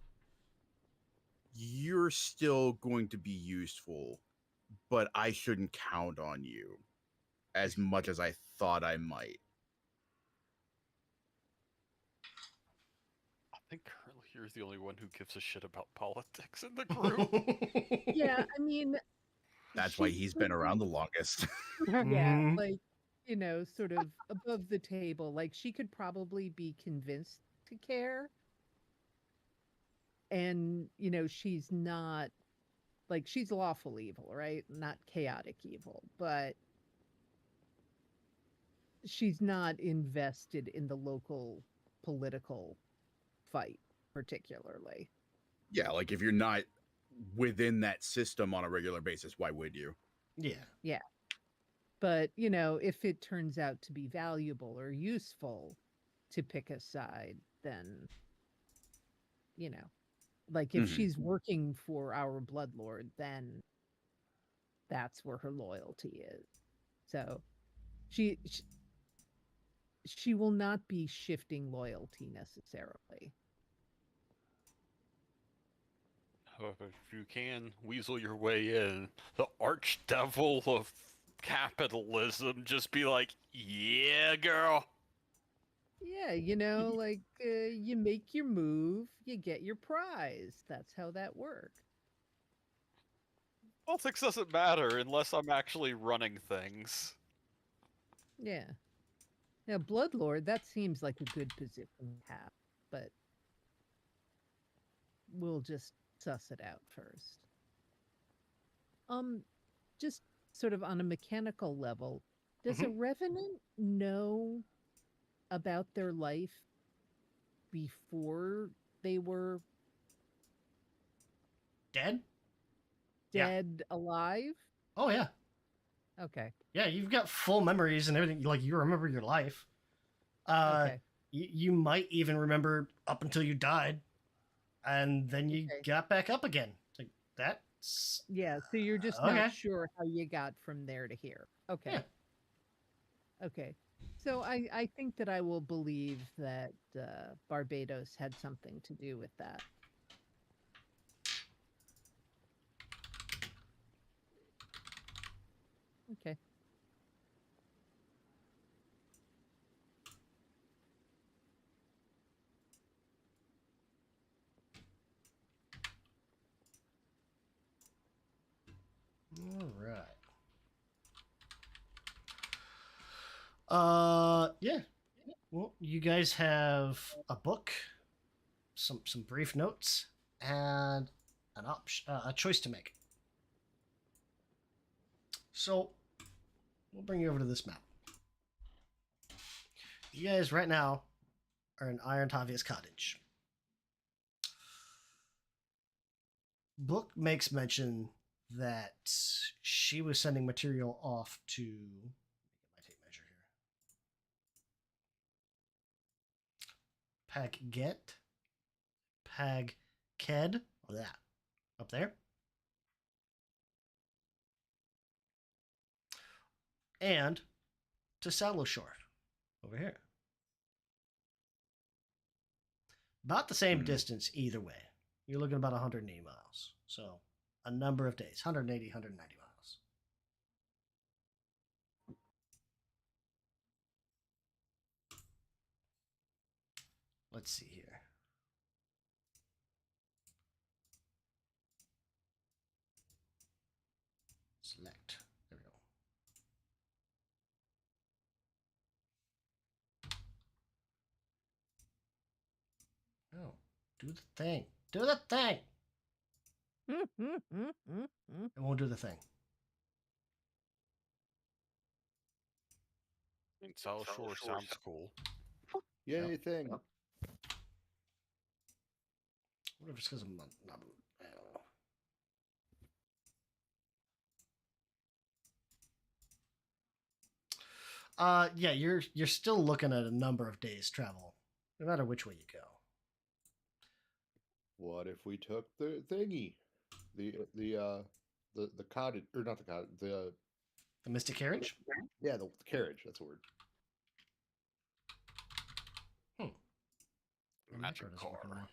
Speaker 7: you're still going to be useful, but I shouldn't count on you as much as I thought I might.
Speaker 5: I think currently you're the only one who gives a shit about politics in the group.
Speaker 4: Yeah, I mean,
Speaker 7: That's why
Speaker 4: she's
Speaker 7: he's been around the longest.
Speaker 4: yeah,
Speaker 1: Mhm.
Speaker 4: like, sort of above the table. Like, she could probably be convinced to care. And, she's not, like, she's lawful evil, right? Not chaotic evil, but she's not invested in the local political fight, particularly.
Speaker 7: Yeah, like if you're not within that system on a regular basis, why would you?
Speaker 1: Yeah.
Speaker 4: But, if it turns out to be valuable or useful to pick a side, then, like if
Speaker 7: Mhm.
Speaker 4: she's working for our bloodlord, then that's where her loyalty is. So she will not be shifting loyalty necessarily.
Speaker 5: However, if you can weasel your way in, the archdevil of capitalism just be like, yeah, girl.
Speaker 4: Yeah, like you make your move, you get your prize. That's how that works.
Speaker 5: Politics doesn't matter unless I'm actually running things.
Speaker 4: Yeah. Now, Bloodlord, that seems like a good position to have, but we'll just suss it out first. Just sort of on a mechanical level, does a revenant know about their life before they were
Speaker 1: Dead?
Speaker 4: dead alive?
Speaker 1: Oh yeah.
Speaker 4: Okay.
Speaker 1: Yeah, you've got full memories and everything. Like you remember your life.
Speaker 4: Okay.
Speaker 1: You might even remember up until you died, and then you
Speaker 4: Okay.
Speaker 1: got back up again. It's like that's
Speaker 4: Yeah, so you're just
Speaker 1: Okay.
Speaker 4: not sure how you got from there to here. Okay.
Speaker 1: Yeah.
Speaker 4: Okay. So I think that I will believe that Barbados had something to do with that. Okay.
Speaker 1: all right. Yeah. Well, you guys have a book, some brief notes, and an option, a choice to make. So, we'll bring you over to this map. You guys right now are in Iron Tavia's cottage. Book makes mention that she was sending material off to. Let me get my tape measure here. Pag get. Pag ked. Oh, that. Up there. And to Shore over here. About the same distance either way. You're looking about 180 miles. So a number of days, 180, 190 miles. Let's see here. Select. There we go. Oh, do the thing. Do the thing. It won't do the thing.
Speaker 5: South Shore sounds cool.
Speaker 3: Yay, thing.
Speaker 1: Yep. What if it's because I'm not, I don't know. Yeah, you're still looking at a number of days travel, no matter which way you go.
Speaker 3: What if we took the thingy, the cottage, or not the cottage, the
Speaker 1: Mystic Carriage?
Speaker 3: yeah, the carriage. That's the word.
Speaker 5: Magic car.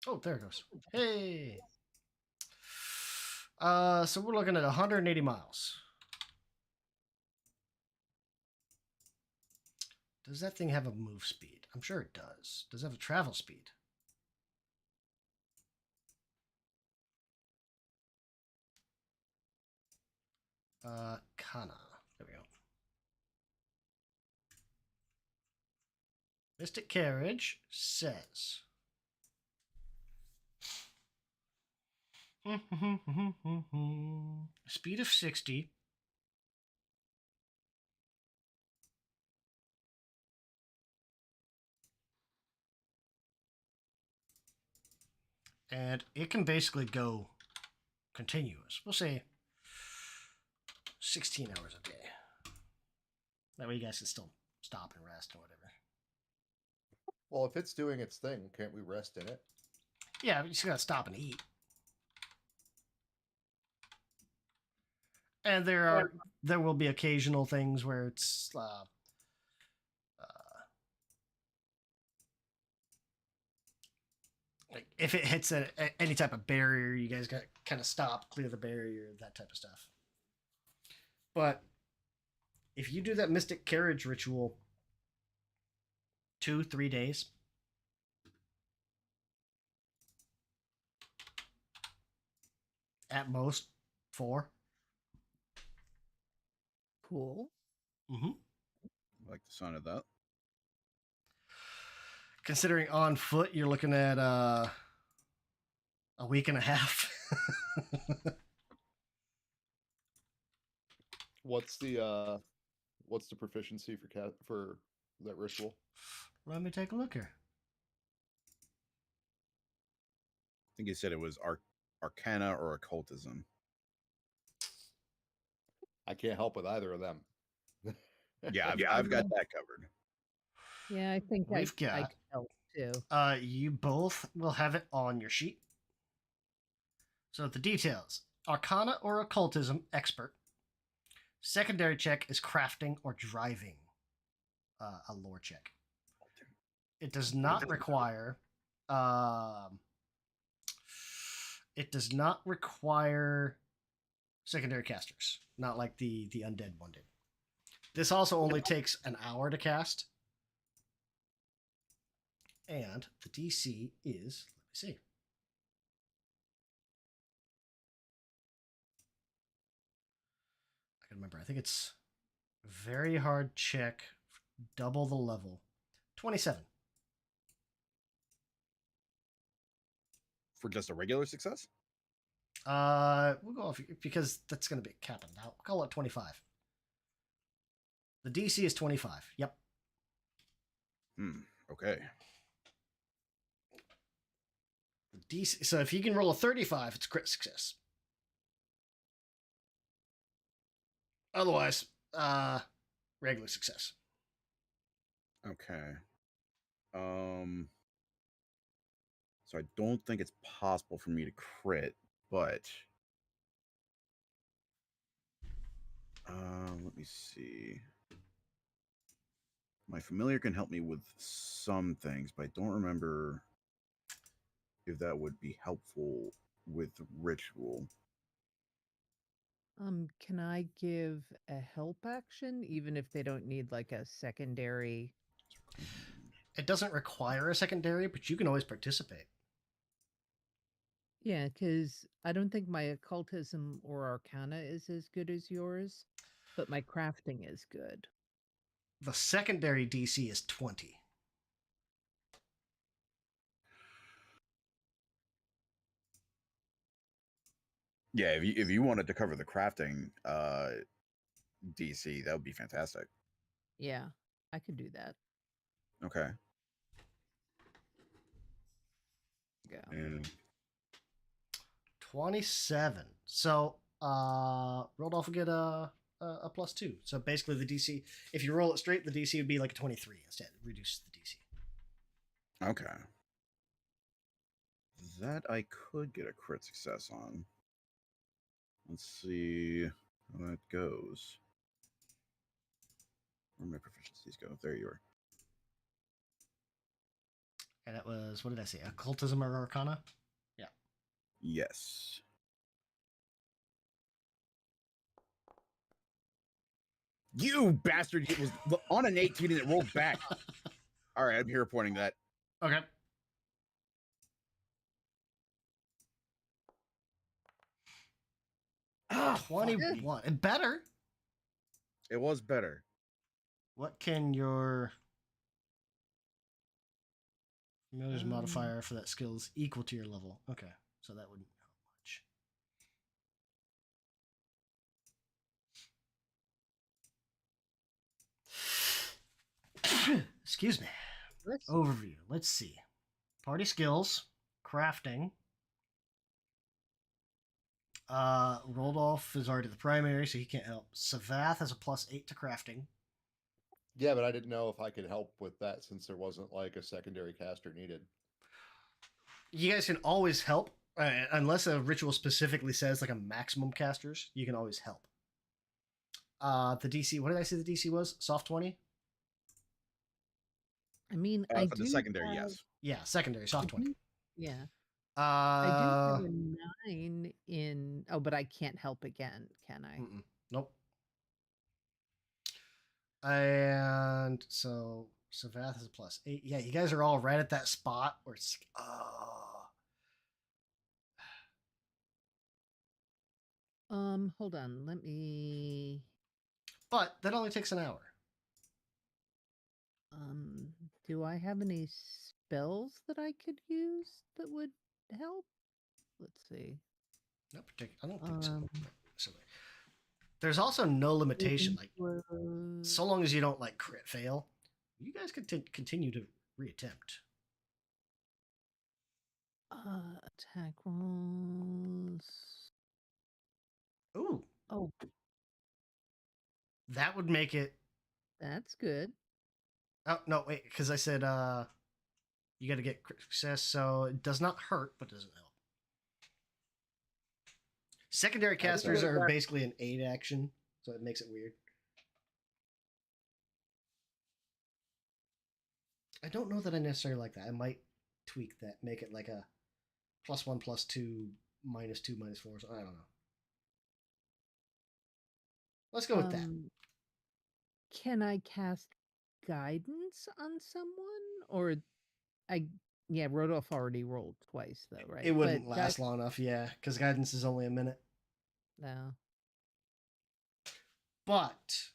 Speaker 1: Oh, there it goes. Hey. So we're looking at 180 miles. Does that thing have a move speed? I'm sure it does. Does it have a travel speed? Kana. There we go. Mystic Carriage says. Speed of 60. And it can basically go continuous. We'll say 16 hours a day. That way you guys can still stop and rest or whatever.
Speaker 3: Well, if it's doing its thing, can't we rest in it?
Speaker 1: Yeah, but you just gotta stop and eat. And there will be occasional things where it's like if it hits any type of barrier, you guys got to kind of stop, clear the barrier, that type of stuff. But if you do that Mystic Carriage ritual 2-3 days, at most 4.
Speaker 4: Cool.
Speaker 1: Mm-hmm.
Speaker 7: I like the sound of that.
Speaker 1: Considering on foot, you're looking at a week and a half.
Speaker 3: What's the proficiency for that ritual?
Speaker 1: Let me take a look here.
Speaker 7: I think you said it was Arcana or Occultism.
Speaker 3: I can't help with either of them.
Speaker 7: Yeah, I've got that covered.
Speaker 4: Yeah, I think
Speaker 1: We've
Speaker 4: I
Speaker 1: got-
Speaker 4: could help too.
Speaker 1: You both will have it on your sheet. So the details: Arcana or Occultism expert. Secondary check is crafting or driving. A lore check. It does not require. It does not require secondary casters. Not like the undead one did. This also only takes an hour to cast. And the DC is, let me see. I can remember. I think it's very hard check, double the level. 27.
Speaker 7: For just a regular success?
Speaker 1: We'll go off because that's going to be capping out. We'll call it 25. The DC is 25. Yep.
Speaker 7: Okay.
Speaker 1: The DC. So if you can roll a 35, it's crit success. Otherwise, regular success.
Speaker 7: Okay. So I don't think it's possible for me to crit, but let me see. My familiar can help me with some things, but I don't remember if that would be helpful with ritual.
Speaker 4: Can I give a help action even if they don't need like a secondary?
Speaker 1: It doesn't require a secondary, but you can always participate.
Speaker 4: Yeah, because I don't think my occultism or arcana is as good as yours, but my crafting is good.
Speaker 1: The secondary DC is 20.
Speaker 7: Yeah, if you wanted to cover the crafting DC, that would be fantastic.
Speaker 4: Yeah, I could do that.
Speaker 7: Okay.
Speaker 4: Go.
Speaker 7: And
Speaker 1: 27. So, Rodolph will get a +2. So basically, the DC, if you roll it straight, the DC would be like a 23 instead. Reduce the DC.
Speaker 7: okay. That I could get a crit success on. Let's see how that goes. Where my proficiencies go? There you are.
Speaker 1: And that was, what did I say? Occultism or Arcana? Yeah.
Speaker 7: Yes. You bastard! It was on an 18 and it rolled back. All right, I'm here reporting that.
Speaker 1: Okay.
Speaker 4: Oh,
Speaker 1: 21. And better.
Speaker 7: It was better.
Speaker 1: What can your familiar's modifier for that skill is equal to your level? Okay, so that wouldn't help much. Excuse me. Overview. Let's see. Party skills, crafting. Rodolph is already the primary, so he can't help. Savath has a +8 to crafting.
Speaker 3: Yeah, but I didn't know if I could help with that since there wasn't like a secondary caster needed.
Speaker 1: You guys can always help, unless a ritual specifically says like a maximum casters. You can always help. The DC. What did I say the DC was? Soft 20.
Speaker 4: I mean, I
Speaker 7: for
Speaker 4: do
Speaker 7: the secondary,
Speaker 4: have,
Speaker 7: yes.
Speaker 1: Yeah, secondary soft 20.
Speaker 4: Yeah, I do
Speaker 1: Uh,
Speaker 4: have a 9 in. Oh, but I can't help again, can I?
Speaker 1: nope. And so Savath is a +8. Yeah, you guys are all right at that spot where it's
Speaker 4: Hold on. Let me.
Speaker 1: But that only takes an hour.
Speaker 4: Do I have any spells that I could use that would help? Let's see.
Speaker 1: No particular. I don't think so. There's also no limitation. Like, so long as you don't like crit fail, you guys can continue to reattempt.
Speaker 4: Attack rolls.
Speaker 1: Ooh,
Speaker 4: Oh,
Speaker 1: that would make it.
Speaker 4: that's good.
Speaker 1: Oh no, wait, because I said you got to get crit success, so it does not hurt, but doesn't help. Secondary casters are basically an aid action, so it makes it weird. I don't know that I necessarily like that. I might tweak that, make it like a +1, +2, -2, -4. So I don't know. Let's go with that.
Speaker 4: Can I cast guidance on someone? Or yeah, Rodolph already rolled twice though, right?
Speaker 1: It wouldn't last long enough, yeah, because guidance is only a minute.
Speaker 4: No.
Speaker 1: But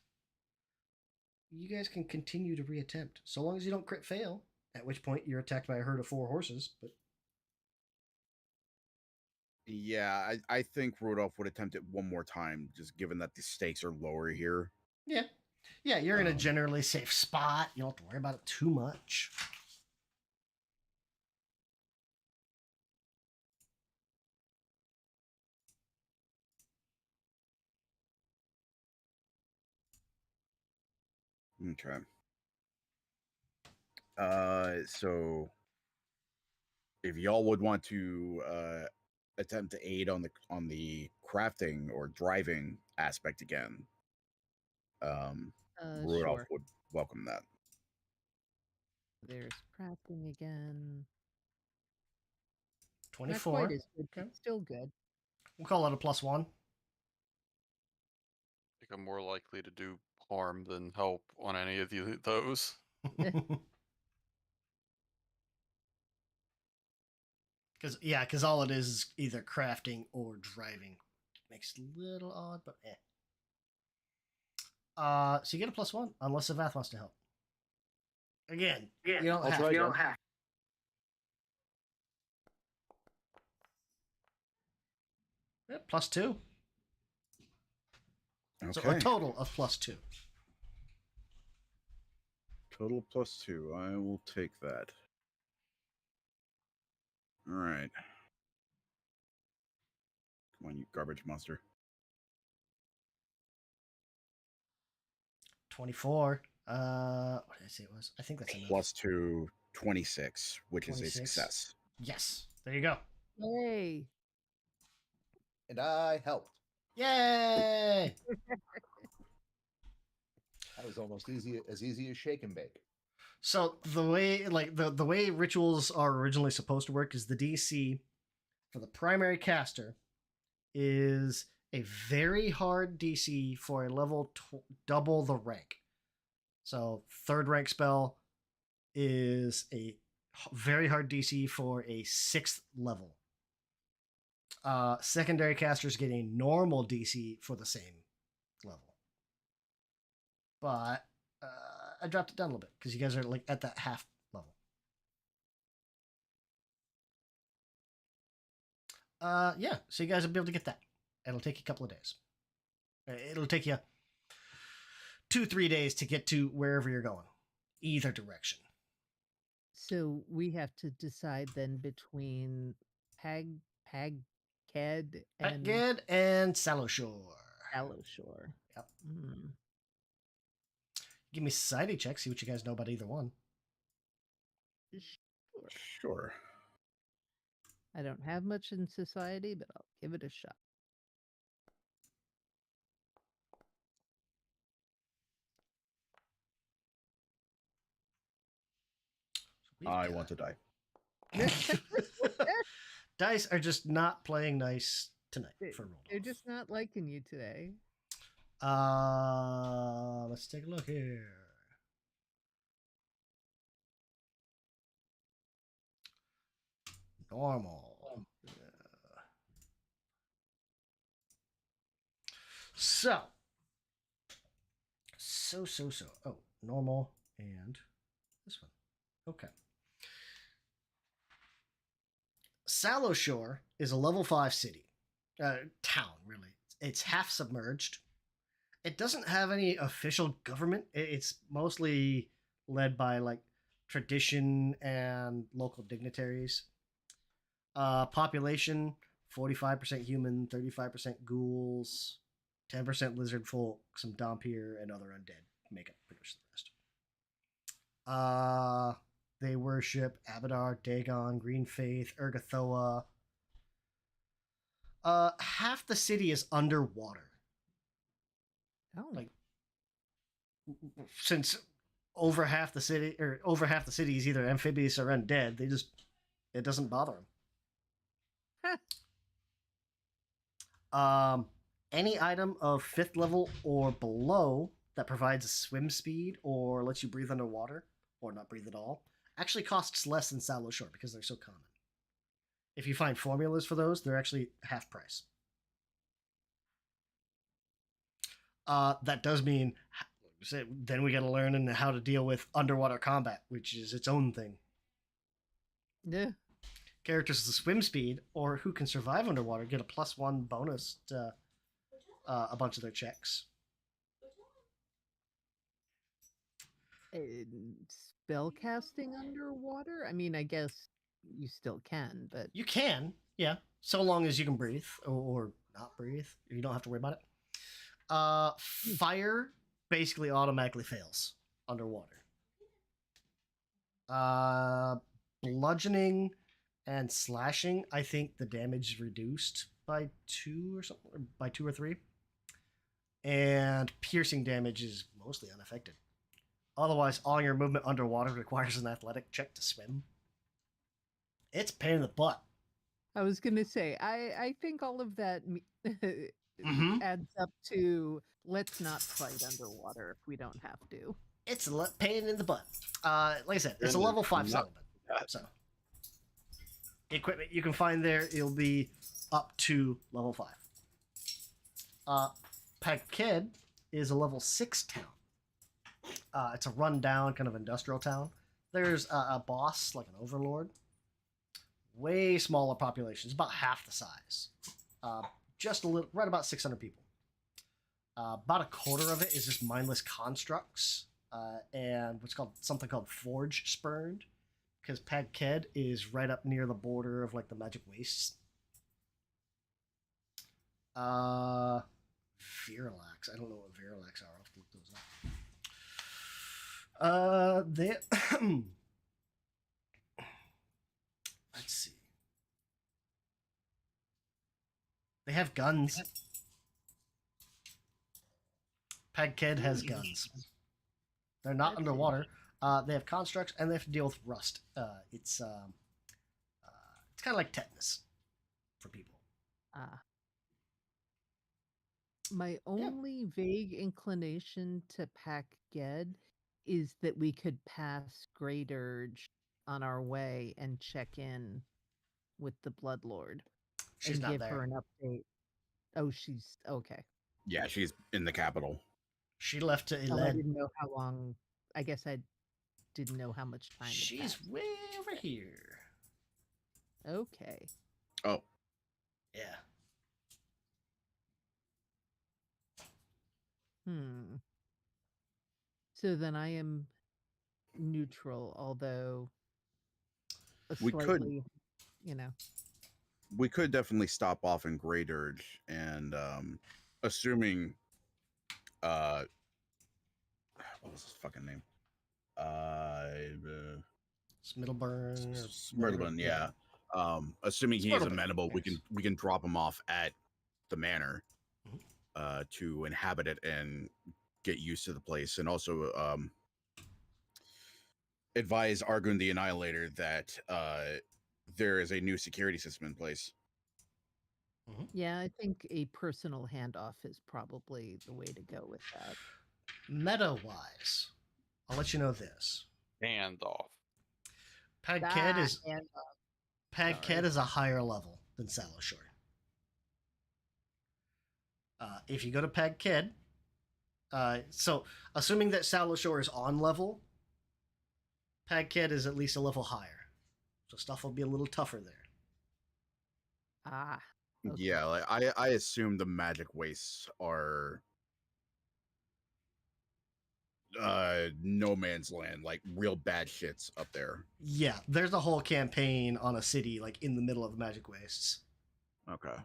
Speaker 1: you guys can continue to reattempt, so long as you don't crit fail, at which point you're attacked by a herd of 4 horses, but
Speaker 7: Yeah, I think Rudolph would attempt it one more time, just given that the stakes are lower here.
Speaker 1: Yeah. Yeah, you're in a
Speaker 7: Um,
Speaker 1: generally safe spot. You don't have to worry about it too much.
Speaker 7: Okay. So if y'all would want to attempt to aid on the crafting or driving aspect again, Rudolph
Speaker 4: Sure.
Speaker 7: would welcome that.
Speaker 4: There's crafting again. Not
Speaker 1: 24.
Speaker 4: quite as good,
Speaker 1: Okay.
Speaker 4: but still good.
Speaker 1: We'll call it a +1.
Speaker 5: I think I'm more likely to do harm than help on any of those.
Speaker 1: Because all it is either crafting or driving. Makes it a little odd, but eh. So you get a +1, unless Savath wants to help. Again, you don't
Speaker 3: I'll
Speaker 1: have
Speaker 3: try
Speaker 1: to.
Speaker 3: again.
Speaker 1: Yeah, +2.
Speaker 7: Okay.
Speaker 1: So a total of +2.
Speaker 7: Total +2. I will take that. All right. Come on, you garbage monster.
Speaker 1: 24. What did I say it was? I think that's enough.
Speaker 7: +2, 26, which is a
Speaker 1: 26.
Speaker 7: success.
Speaker 1: Yes. There you go.
Speaker 4: Yay!
Speaker 3: And I helped.
Speaker 1: Yay!
Speaker 3: That was almost easy as shake and bake.
Speaker 1: So the way the way rituals are originally supposed to work is the DC for the primary caster is a very hard DC for a level double the rank. So third rank spell is a very hard DC for a 6th level. Secondary casters get a normal DC for the same level. But I dropped it down a little bit because you guys are like at that half level. Yeah, so you guys will be able to get that. It'll take you a couple of days. It'll take you 2-3 days to get to wherever you're going, either direction.
Speaker 4: So we have to decide then between Pagked and
Speaker 1: Patged and Saloshore.
Speaker 4: Alloshore.
Speaker 1: Yep.
Speaker 4: Hmm.
Speaker 1: Give me society checks, see what you guys know about either one.
Speaker 7: Sure.
Speaker 4: I don't have much in society, but I'll give it a shot.
Speaker 7: I want to die.
Speaker 1: Dice are just not playing nice tonight for roll.
Speaker 4: They're just not liking you today.
Speaker 1: Let's take a look here. Normal. So. Oh, normal and this one. Okay. Saloshore is a level 5 city. Town, really. It's half submerged. It doesn't have any official government. It's mostly led by like tradition and local dignitaries. Population 45% human, 35% ghouls, 10% lizard folk, some Dhampir, and other undead make up pretty much the rest. They worship Abadar, Dagon, Green Faith, Urgathoa. Half the city is underwater.
Speaker 4: Oh,
Speaker 1: Like, since over half the city is either amphibious or undead, it doesn't bother them. Any item of 5th level or below that provides swim speed or lets you breathe underwater, or not breathe at all, actually costs less than Saloshore because they're so common. If you find formulas for those, they're actually half price. That does mean then we got to learn how to deal with underwater combat, which is its own thing.
Speaker 4: yeah.
Speaker 1: Characters with swim speed or who can survive underwater get a +1 bonus to a bunch of their checks.
Speaker 4: Spell casting underwater? I mean, I guess you still can, but
Speaker 1: You can, yeah, so long as you can breathe or not breathe. You don't have to worry about it. Fire basically automatically fails underwater. Bludgeoning and slashing, I think the damage is reduced by 2 or something, or by 2 or 3. And piercing damage is mostly unaffected. Otherwise, all your movement underwater requires an athletic check to swim. It's a pain in the butt.
Speaker 4: I was gonna say, I think all of that adds up to let's not fight underwater if we don't have to.
Speaker 1: It's a pain in the butt. Like I said, it's a level 5 settlement. So, equipment you can find there, it'll be up to level 5. Paked is a level 6 town. It's a rundown kind of industrial town. There's a boss, like an overlord. Way smaller population. It's about half the size. Just a little, right about 600 people. About a quarter of it is just mindless constructs and something called Forge Spurned, because Paked is right up near the border of like the Magic Wastes. Viralax. I don't know what Viralax are. I'll have to look those up. Let's see. They have guns. Paked has guns. They're not underwater. They have constructs and they have to deal with rust. It's kind of like tetanus for people.
Speaker 4: My only vague inclination to Paked is that we could pass Great Urge on our way and check in with the Bloodlord.
Speaker 1: She's
Speaker 4: and
Speaker 1: not
Speaker 4: give
Speaker 1: there.
Speaker 4: her an update. Oh, she's okay.
Speaker 7: Yeah, she's in the capital.
Speaker 1: She left to
Speaker 4: Oh, I
Speaker 1: Eled.
Speaker 4: didn't know how long. I guess I didn't know how much time.
Speaker 1: She's way over here.
Speaker 4: Okay.
Speaker 7: Oh,
Speaker 1: Yeah.
Speaker 4: So then I am neutral, although
Speaker 7: We could-
Speaker 4: slightly,
Speaker 7: we could definitely stop off in Great Urge and assuming what was his fucking name?
Speaker 1: Smiddleburn. or
Speaker 7: Smurlin,
Speaker 1: whatever.
Speaker 7: yeah. Assuming he is
Speaker 1: Smurlin,
Speaker 7: amenable,
Speaker 1: yes.
Speaker 7: we can drop him off at the manor
Speaker 1: Mhm.
Speaker 7: to inhabit it and get used to the place, and also advise Argun the Annihilator that there is a new security system in place.
Speaker 4: yeah, I think a personal handoff is probably the way to go with that.
Speaker 1: Meta-wise, I'll let you know this.
Speaker 5: Handoff.
Speaker 1: Paked is
Speaker 4: handoff.
Speaker 1: Paked
Speaker 4: Sorry.
Speaker 1: is a higher level than Salashore. If you go to Paked, so assuming that Salashore is on level, Paked is at least a level higher, so stuff will be a little tougher there.
Speaker 4: Okay.
Speaker 7: Yeah, like I assume the magic wastes are no man's land, like real bad shits up there.
Speaker 1: Yeah, there's a whole campaign on a city like in the middle of the Magic Wastes.
Speaker 7: Okay.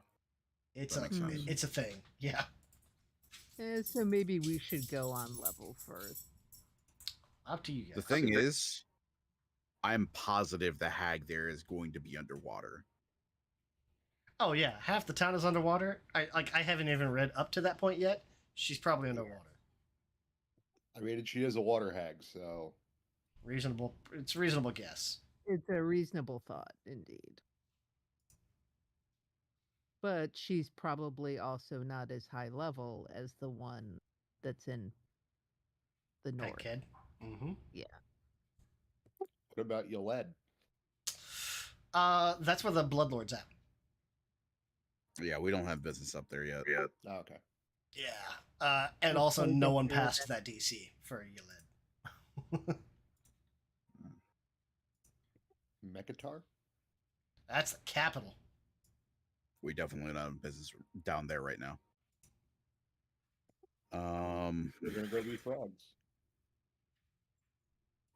Speaker 1: It's
Speaker 7: That makes sense.
Speaker 1: it's a thing. Yeah.
Speaker 4: So maybe we should go on level first.
Speaker 1: Up to you guys.
Speaker 7: The thing is, I'm positive the hag there is going to be underwater.
Speaker 1: Oh yeah, half the town is underwater. I haven't even read up to that point yet. She's probably underwater.
Speaker 3: I mean, she is a water hag, so
Speaker 1: Reasonable. It's a reasonable guess.
Speaker 4: It's a reasonable thought, indeed. But she's probably also not as high level as the one that's in the north.
Speaker 1: Paked. Mm-hmm.
Speaker 3: what about Yoled?
Speaker 1: That's where the Bloodlord's at.
Speaker 7: Yeah, we don't have business up there yet.
Speaker 3: Oh, okay.
Speaker 1: Yeah. And
Speaker 4: Let's
Speaker 1: also
Speaker 4: go
Speaker 1: no
Speaker 4: get
Speaker 1: one
Speaker 4: there
Speaker 1: passed that DC for Yoled.
Speaker 3: Mekatar?
Speaker 1: That's the capital.
Speaker 7: We definitely don't have business down there right now.
Speaker 3: We're gonna go be frogs.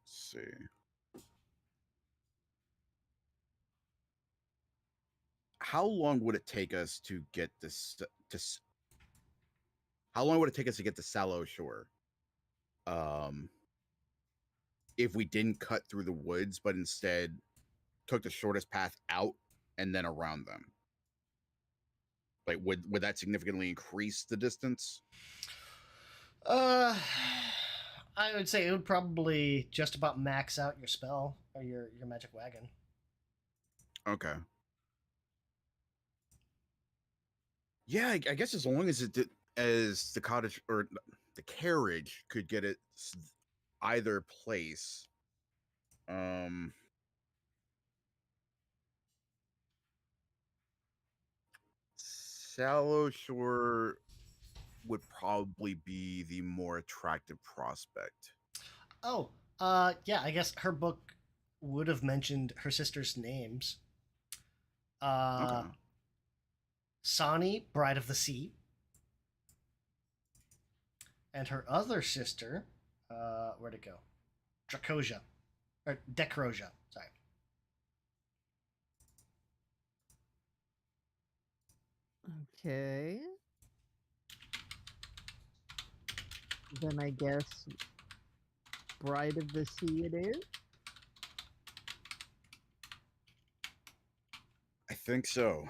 Speaker 7: Let's see. How long would it take us to get this? How long would it take us to get to Sallow Shore? If we didn't cut through the woods, but instead took the shortest path out and then around them. Like, would that significantly increase the distance?
Speaker 1: I would say it would probably just about max out your spell or your magic wagon.
Speaker 7: Okay. Yeah, I guess as long as it did, as the cottage or the carriage could get it either place. Sallow Shore would probably be the more attractive prospect.
Speaker 1: Oh, yeah, I guess her book would have mentioned her sister's names.
Speaker 7: Okay.
Speaker 1: Sani, Bride of the Sea. And her other sister, where'd it go? Dracosia. Or Decrosia, sorry.
Speaker 4: Okay. Then I guess Bride of the Sea it is.
Speaker 7: I think so.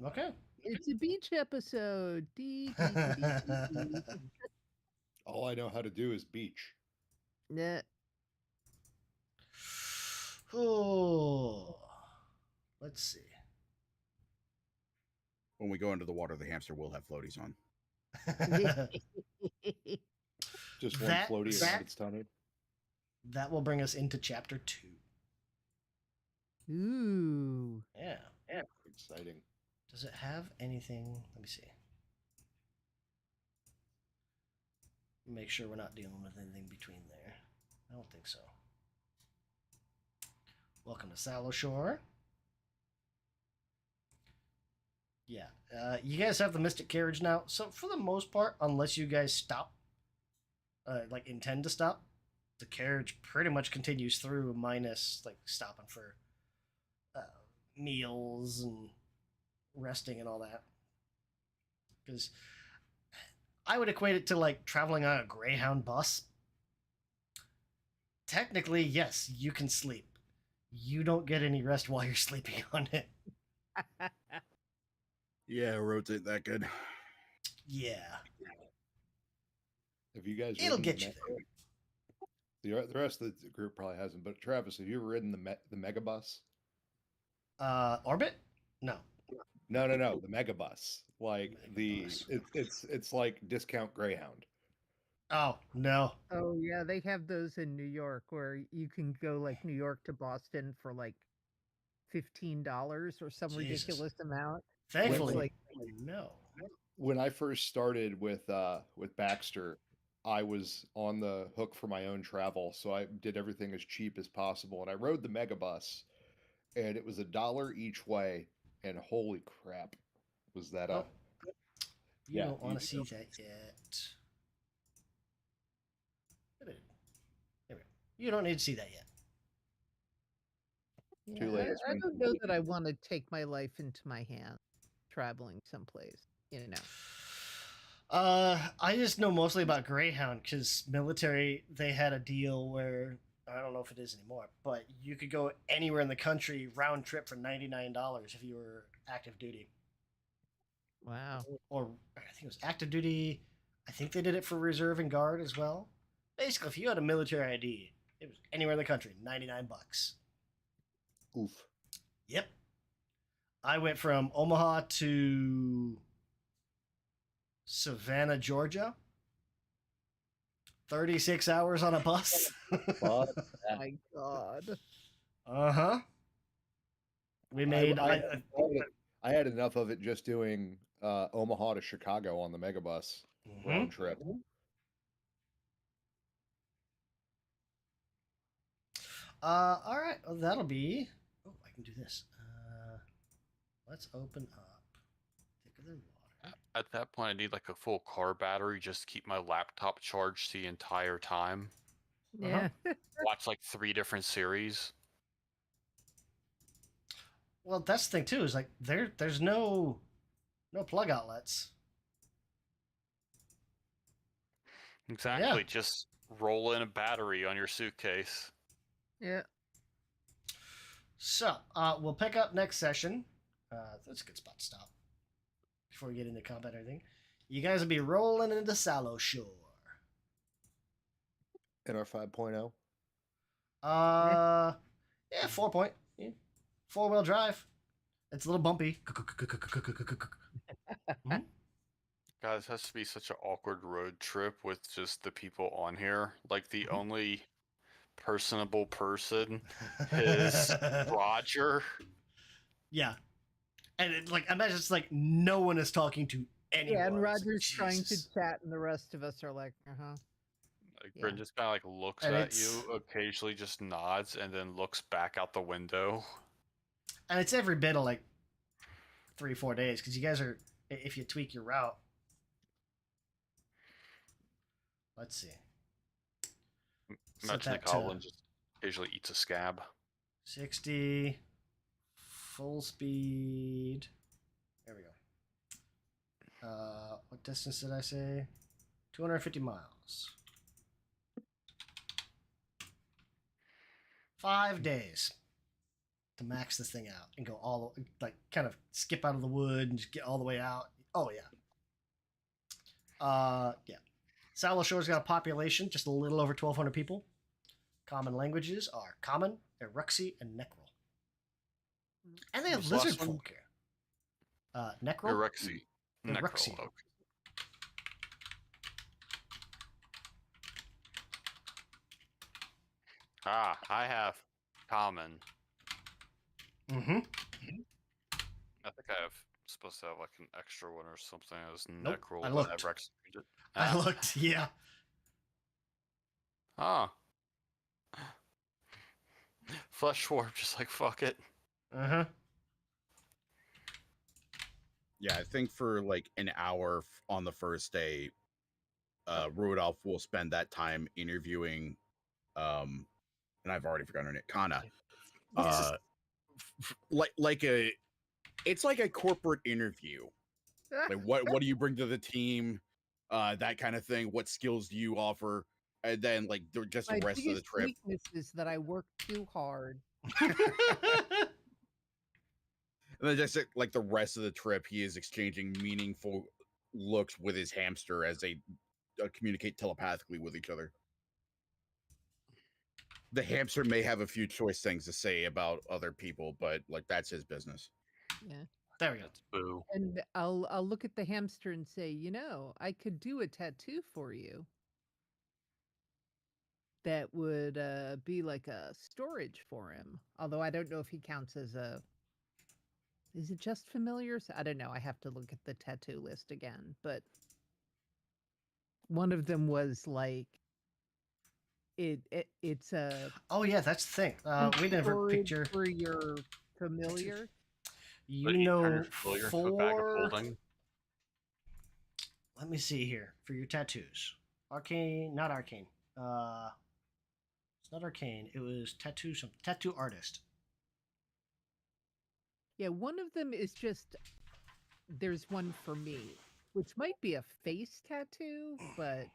Speaker 1: Okay.
Speaker 4: It's a beach episode. Dee, dee, dee, dee, dee.
Speaker 3: All I know how to do is beach.
Speaker 4: Nah.
Speaker 1: Oh, let's see.
Speaker 7: When we go into the water, the hamster will have floaties on.
Speaker 3: Just one
Speaker 1: That-
Speaker 3: floaty
Speaker 1: that-
Speaker 3: around its tummy.
Speaker 1: That will bring us into chapter 2.
Speaker 4: Ooh.
Speaker 1: Yeah.
Speaker 3: Exciting.
Speaker 1: Does it have anything? Let me see. Make sure we're not dealing with anything between there. I don't think so. Welcome to Sallow Shore. Yeah, you guys have the Mystic Carriage now. So for the most part, unless you guys stop, like intend to stop, the carriage pretty much continues through, minus like stopping for meals and resting and all that. Because I would equate it to like traveling on a Greyhound bus. Technically, yes, you can sleep. You don't get any rest while you're sleeping on it.
Speaker 7: Yeah, rotate that good.
Speaker 1: Yeah.
Speaker 3: Have you guys?
Speaker 1: It'll
Speaker 3: ridden
Speaker 1: get
Speaker 3: the
Speaker 1: you there.
Speaker 3: The rest of the group probably hasn't. But Travis, have you ever ridden the Megabus?
Speaker 1: Orbit? No.
Speaker 3: No. The Megabus. Like it's like discount Greyhound.
Speaker 1: Oh, no.
Speaker 4: Oh yeah, they have those in New York where you can go like New York to Boston for like $15 or some
Speaker 1: Jesus.
Speaker 4: ridiculous amount.
Speaker 1: Thankfully,
Speaker 4: like-
Speaker 1: no.
Speaker 3: When I first started with Baxter, I was on the hook for my own travel, so I did everything as cheap as possible, and I rode the Megabus, and it was $1 each way, and holy crap, was that
Speaker 1: Oh. You
Speaker 3: Yeah,
Speaker 1: don't want
Speaker 3: you
Speaker 1: to see that yet. There we go. You don't need to see that yet.
Speaker 3: Too
Speaker 4: Yeah,
Speaker 3: late, it's
Speaker 4: I
Speaker 3: been
Speaker 4: don't know that I want to take my life into my hands traveling someplace, you know.
Speaker 1: I just know mostly about Greyhound because military, they had a deal where, I don't know if it is anymore, but you could go anywhere in the country round trip for $99 if you were active duty.
Speaker 4: Wow.
Speaker 1: Or I think it was active duty. I think they did it for reserve and guard as well. Basically, if you had a military ID, it was anywhere in the country, $99.
Speaker 3: oof.
Speaker 1: Yep. I went from Omaha to Savannah, Georgia. 36 hours on a bus.
Speaker 3: Fuck.
Speaker 4: My God.
Speaker 1: Uh-huh. We made
Speaker 3: I had enough of it just doing Omaha to Chicago on the Megabus
Speaker 1: Mhm.
Speaker 3: round trip.
Speaker 1: All right. Well, that'll be. Oh, I can do this. Let's open up. Thicker than water.
Speaker 5: At that point, I need like a full car battery just to keep my laptop charged the entire time.
Speaker 4: Yeah.
Speaker 5: Watch like 3 different series.
Speaker 1: Well, that's the thing too. Is like there's no plug outlets.
Speaker 5: Exactly.
Speaker 1: Yeah.
Speaker 5: Just roll in a battery on your suitcase.
Speaker 4: Yeah.
Speaker 1: So we'll pick up next session. That's a good spot to stop before we get into combat or anything. You guys will be rolling into Sallow Shore.
Speaker 3: In our 5.0.
Speaker 1: Yeah, 4 point. Yeah. 4-wheel drive. It's a little bumpy.
Speaker 5: God, this has to be such an awkward road trip with just the people on here. Like the only personable person is Roger.
Speaker 1: Yeah. And imagine it's like no one is talking to anyone.
Speaker 4: Yeah, and
Speaker 1: It's like,
Speaker 4: Roger's trying
Speaker 1: Jesus.
Speaker 4: to chat, and the rest of us are like,
Speaker 5: Like
Speaker 4: Yeah.
Speaker 5: Bryn just kind of like looks
Speaker 1: And
Speaker 5: at
Speaker 1: it's-
Speaker 5: you, occasionally just nods, and then looks back out the window.
Speaker 1: And it's every bit of like 3-4 days because you guys are, if you tweak your route. Let's see. Set
Speaker 5: Imagine
Speaker 1: that
Speaker 5: the goblin just occasionally eats a scab.
Speaker 1: 60 full speed. There we go. What distance did I say? 250 miles. 5 days to max this thing out and go all like kind of skip out of the wood and just get all the way out. Oh yeah. Yeah. Sallow Shore's got a population just a little over 1,200 people. Common languages are Common, Eruxi, and Necrol. And they have
Speaker 5: What's the last
Speaker 1: lizard
Speaker 5: one?
Speaker 1: folk here. Necrol?
Speaker 5: Erexi.
Speaker 1: Eruxi.
Speaker 5: Okay. Ah, I have common.
Speaker 1: Mm-hmm.
Speaker 5: I think I have supposed to have like an extra one or something as
Speaker 1: Nope,
Speaker 5: Necrol.
Speaker 1: I
Speaker 5: but
Speaker 1: looked.
Speaker 5: Rex-
Speaker 1: I
Speaker 5: Ah.
Speaker 1: looked, yeah.
Speaker 5: Ah. Flesh warp, just like fuck it.
Speaker 1: Uh-huh.
Speaker 7: Yeah, I think for like an hour on the first day, Rudolph will spend that time interviewing, and I've already forgotten her name, Kana. It's like a corporate interview. Like what do you bring to the team? That kind of thing. What skills do you offer? And then like just the
Speaker 4: my
Speaker 7: rest of the
Speaker 4: biggest
Speaker 7: trip.
Speaker 4: weakness is that I work too hard.
Speaker 7: And then just like the rest of the trip, he is exchanging meaningful looks with his hamster as they communicate telepathically with each other. The hamster may have a few choice things to say about other people, but like that's his business.
Speaker 4: Yeah.
Speaker 1: There we go.
Speaker 5: Boo.
Speaker 4: And I'll look at the hamster and say, I could do a tattoo for you. That would be like a storage for him. Although I don't know if he counts as a. Is it just familiars? I don't know. I have to look at the tattoo list again. But one of them was like, it's a.
Speaker 1: Oh yeah, that's the thing. We never
Speaker 4: storage
Speaker 1: picture.
Speaker 4: for your familiar.
Speaker 1: You
Speaker 5: But you turn
Speaker 1: know,
Speaker 5: your familiar into a bag of
Speaker 1: for.
Speaker 5: holding.
Speaker 1: Let me see here for your tattoos. Arcane, not arcane. It's not arcane. It was tattoo artist.
Speaker 4: Yeah, one of them is just. There's one for me, which might be a face tattoo, but.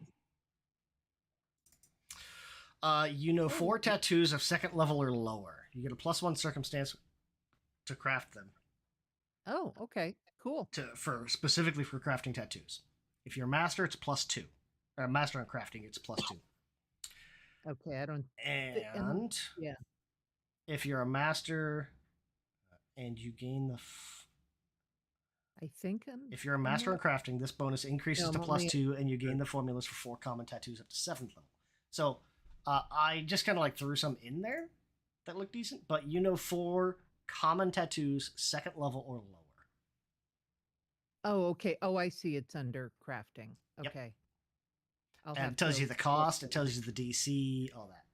Speaker 1: You know, 4 tattoos of 2nd level or lower. You get a +1 circumstance to craft them.
Speaker 4: Oh, okay, cool.
Speaker 1: Specifically for crafting tattoos. If you're a master, it's +2. Or a master on crafting, it's +2.
Speaker 4: Okay, I don't.
Speaker 1: And
Speaker 4: yeah.
Speaker 1: if you're a master and you gain the
Speaker 4: I think
Speaker 1: if you're a master on crafting, this bonus increases
Speaker 4: No,
Speaker 1: to
Speaker 4: I'm only-
Speaker 1: +2, and you gain the formulas for 4 common tattoos up to 7th level. So I just kind of like threw some in there that looked decent, but 4 common tattoos, 2nd level or lower.
Speaker 4: Oh, okay. Oh, I see. It's under crafting.
Speaker 1: Yep.
Speaker 4: Okay. I'll
Speaker 1: And
Speaker 4: have
Speaker 1: it tells
Speaker 4: to
Speaker 1: you the
Speaker 4: look
Speaker 1: cost, it
Speaker 4: at
Speaker 1: tells you the DC, all that.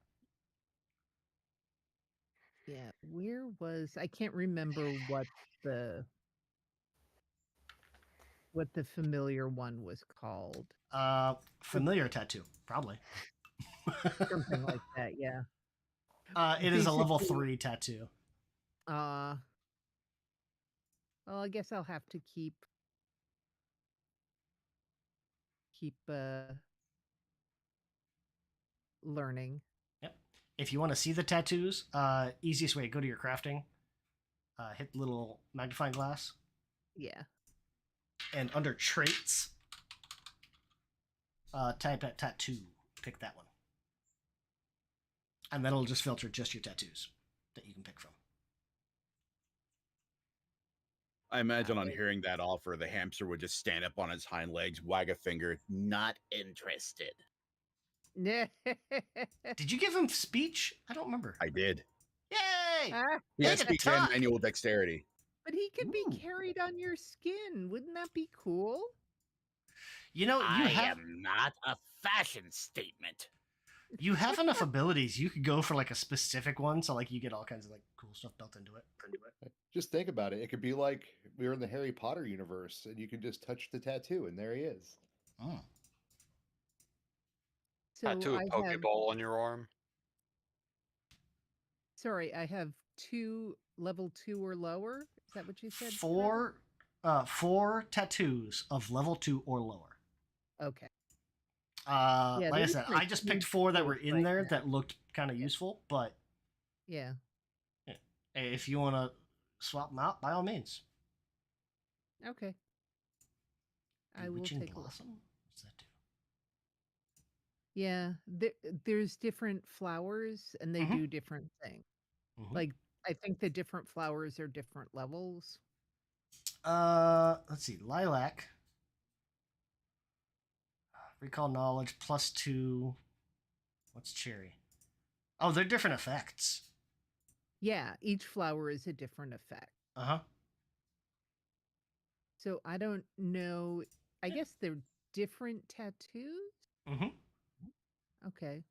Speaker 4: Yeah, where was I can't remember what the familiar one was called.
Speaker 1: Familiar tattoo, probably.
Speaker 4: Something like that, yeah.
Speaker 1: It is a level
Speaker 4: Basically-
Speaker 1: 3 tattoo.
Speaker 4: Well, I guess I'll have to keep learning.
Speaker 1: Yep. If you want to see the tattoos, easiest way, go to your crafting, hit the little magnifying glass,
Speaker 4: Yeah.
Speaker 1: and under traits, type at tattoo. Pick that one. And that'll just filter just your tattoos that you can pick from.
Speaker 7: I imagine on hearing that offer, the hamster would just stand up on its hind legs, wag a finger, not interested.
Speaker 1: Did you give him speech? I don't remember.
Speaker 7: I did.
Speaker 1: Yay!
Speaker 4: Ah,
Speaker 7: He has
Speaker 1: Make it
Speaker 7: speech and
Speaker 1: talk!
Speaker 7: manual dexterity.
Speaker 4: but he could be
Speaker 1: Ooh.
Speaker 4: carried on your skin. Wouldn't that be cool?
Speaker 1: You know,
Speaker 7: not a fashion statement.
Speaker 1: you have enough abilities. You could go for like a specific one, so like you get all kinds of like cool stuff built into it.
Speaker 3: Just think about it. It could be like we're in the Harry Potter universe, and you can just touch the tattoo, and there he is.
Speaker 1: Oh.
Speaker 4: So
Speaker 5: Tattoo a
Speaker 4: I have
Speaker 5: Pokeball on your arm.
Speaker 4: sorry, I have 2 level 2 or lower. Is that what you said?
Speaker 1: Four tattoos of level 2 or lower.
Speaker 4: Okay.
Speaker 1: Like I
Speaker 4: there's
Speaker 1: said,
Speaker 4: like
Speaker 1: I just picked 4 that were in
Speaker 4: right
Speaker 1: there
Speaker 4: now.
Speaker 1: that looked kind of useful, but
Speaker 4: Yeah.
Speaker 1: if you want to swap them out, by all means.
Speaker 4: Okay. I will
Speaker 1: Bewitching
Speaker 4: take a look.
Speaker 1: Blossom? What's that do?
Speaker 4: Yeah, there's different flowers and they
Speaker 1: Mhm.
Speaker 4: do different things.
Speaker 1: Mhm.
Speaker 4: Like I think the different flowers are different levels.
Speaker 1: Let's see. Lilac. Recall knowledge +2. What's cherry? Oh, they're different effects.
Speaker 4: Yeah, each flower is a different effect.
Speaker 1: Uh-huh.
Speaker 4: So I don't know. I guess they're different tattoos?
Speaker 1: Mm-hmm.
Speaker 4: Okay.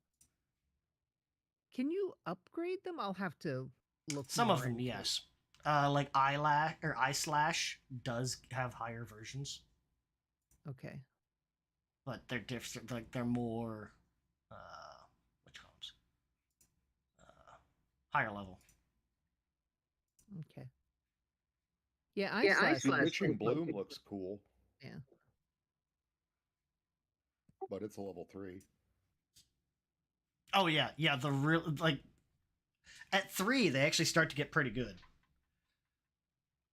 Speaker 4: Can you upgrade them? I'll have to look
Speaker 1: Some
Speaker 4: more
Speaker 1: of them,
Speaker 4: into it.
Speaker 1: yes. Like eyelash or eye slash does have higher versions,
Speaker 4: Okay.
Speaker 1: but they're different. Like they're more, which ones? Higher level.
Speaker 4: Okay. Yeah,
Speaker 3: The
Speaker 4: Eyelash
Speaker 3: Witching
Speaker 4: looks
Speaker 3: Bloom
Speaker 4: good.
Speaker 3: looks cool.
Speaker 4: Yeah.
Speaker 3: But it's a level 3.
Speaker 1: Oh yeah, yeah. The real like at 3 they actually start to get pretty good.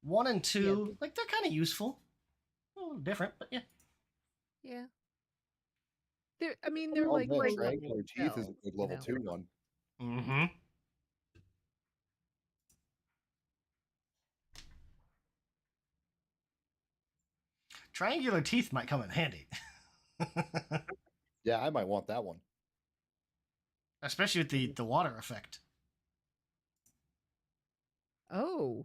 Speaker 1: 1 and 2, like they're kind of useful. A little different, but yeah.
Speaker 4: Yeah. They're
Speaker 3: Oh,
Speaker 4: like
Speaker 3: man,
Speaker 4: low
Speaker 3: Triangular
Speaker 4: level
Speaker 3: Teeth is a
Speaker 4: spells,
Speaker 3: good
Speaker 4: you
Speaker 3: level
Speaker 4: know?
Speaker 3: 2 one.
Speaker 1: Mm-hmm. Triangular teeth might come in handy.
Speaker 3: Yeah, I might want that one.
Speaker 1: Especially with the water effect.
Speaker 4: Oh.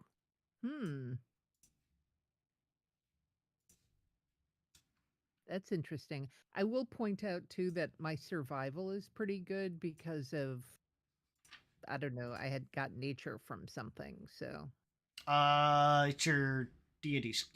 Speaker 4: That's interesting. I will point out too that my survival is pretty good because of I don't know, I had got nature from something, so
Speaker 1: It's your deity skill.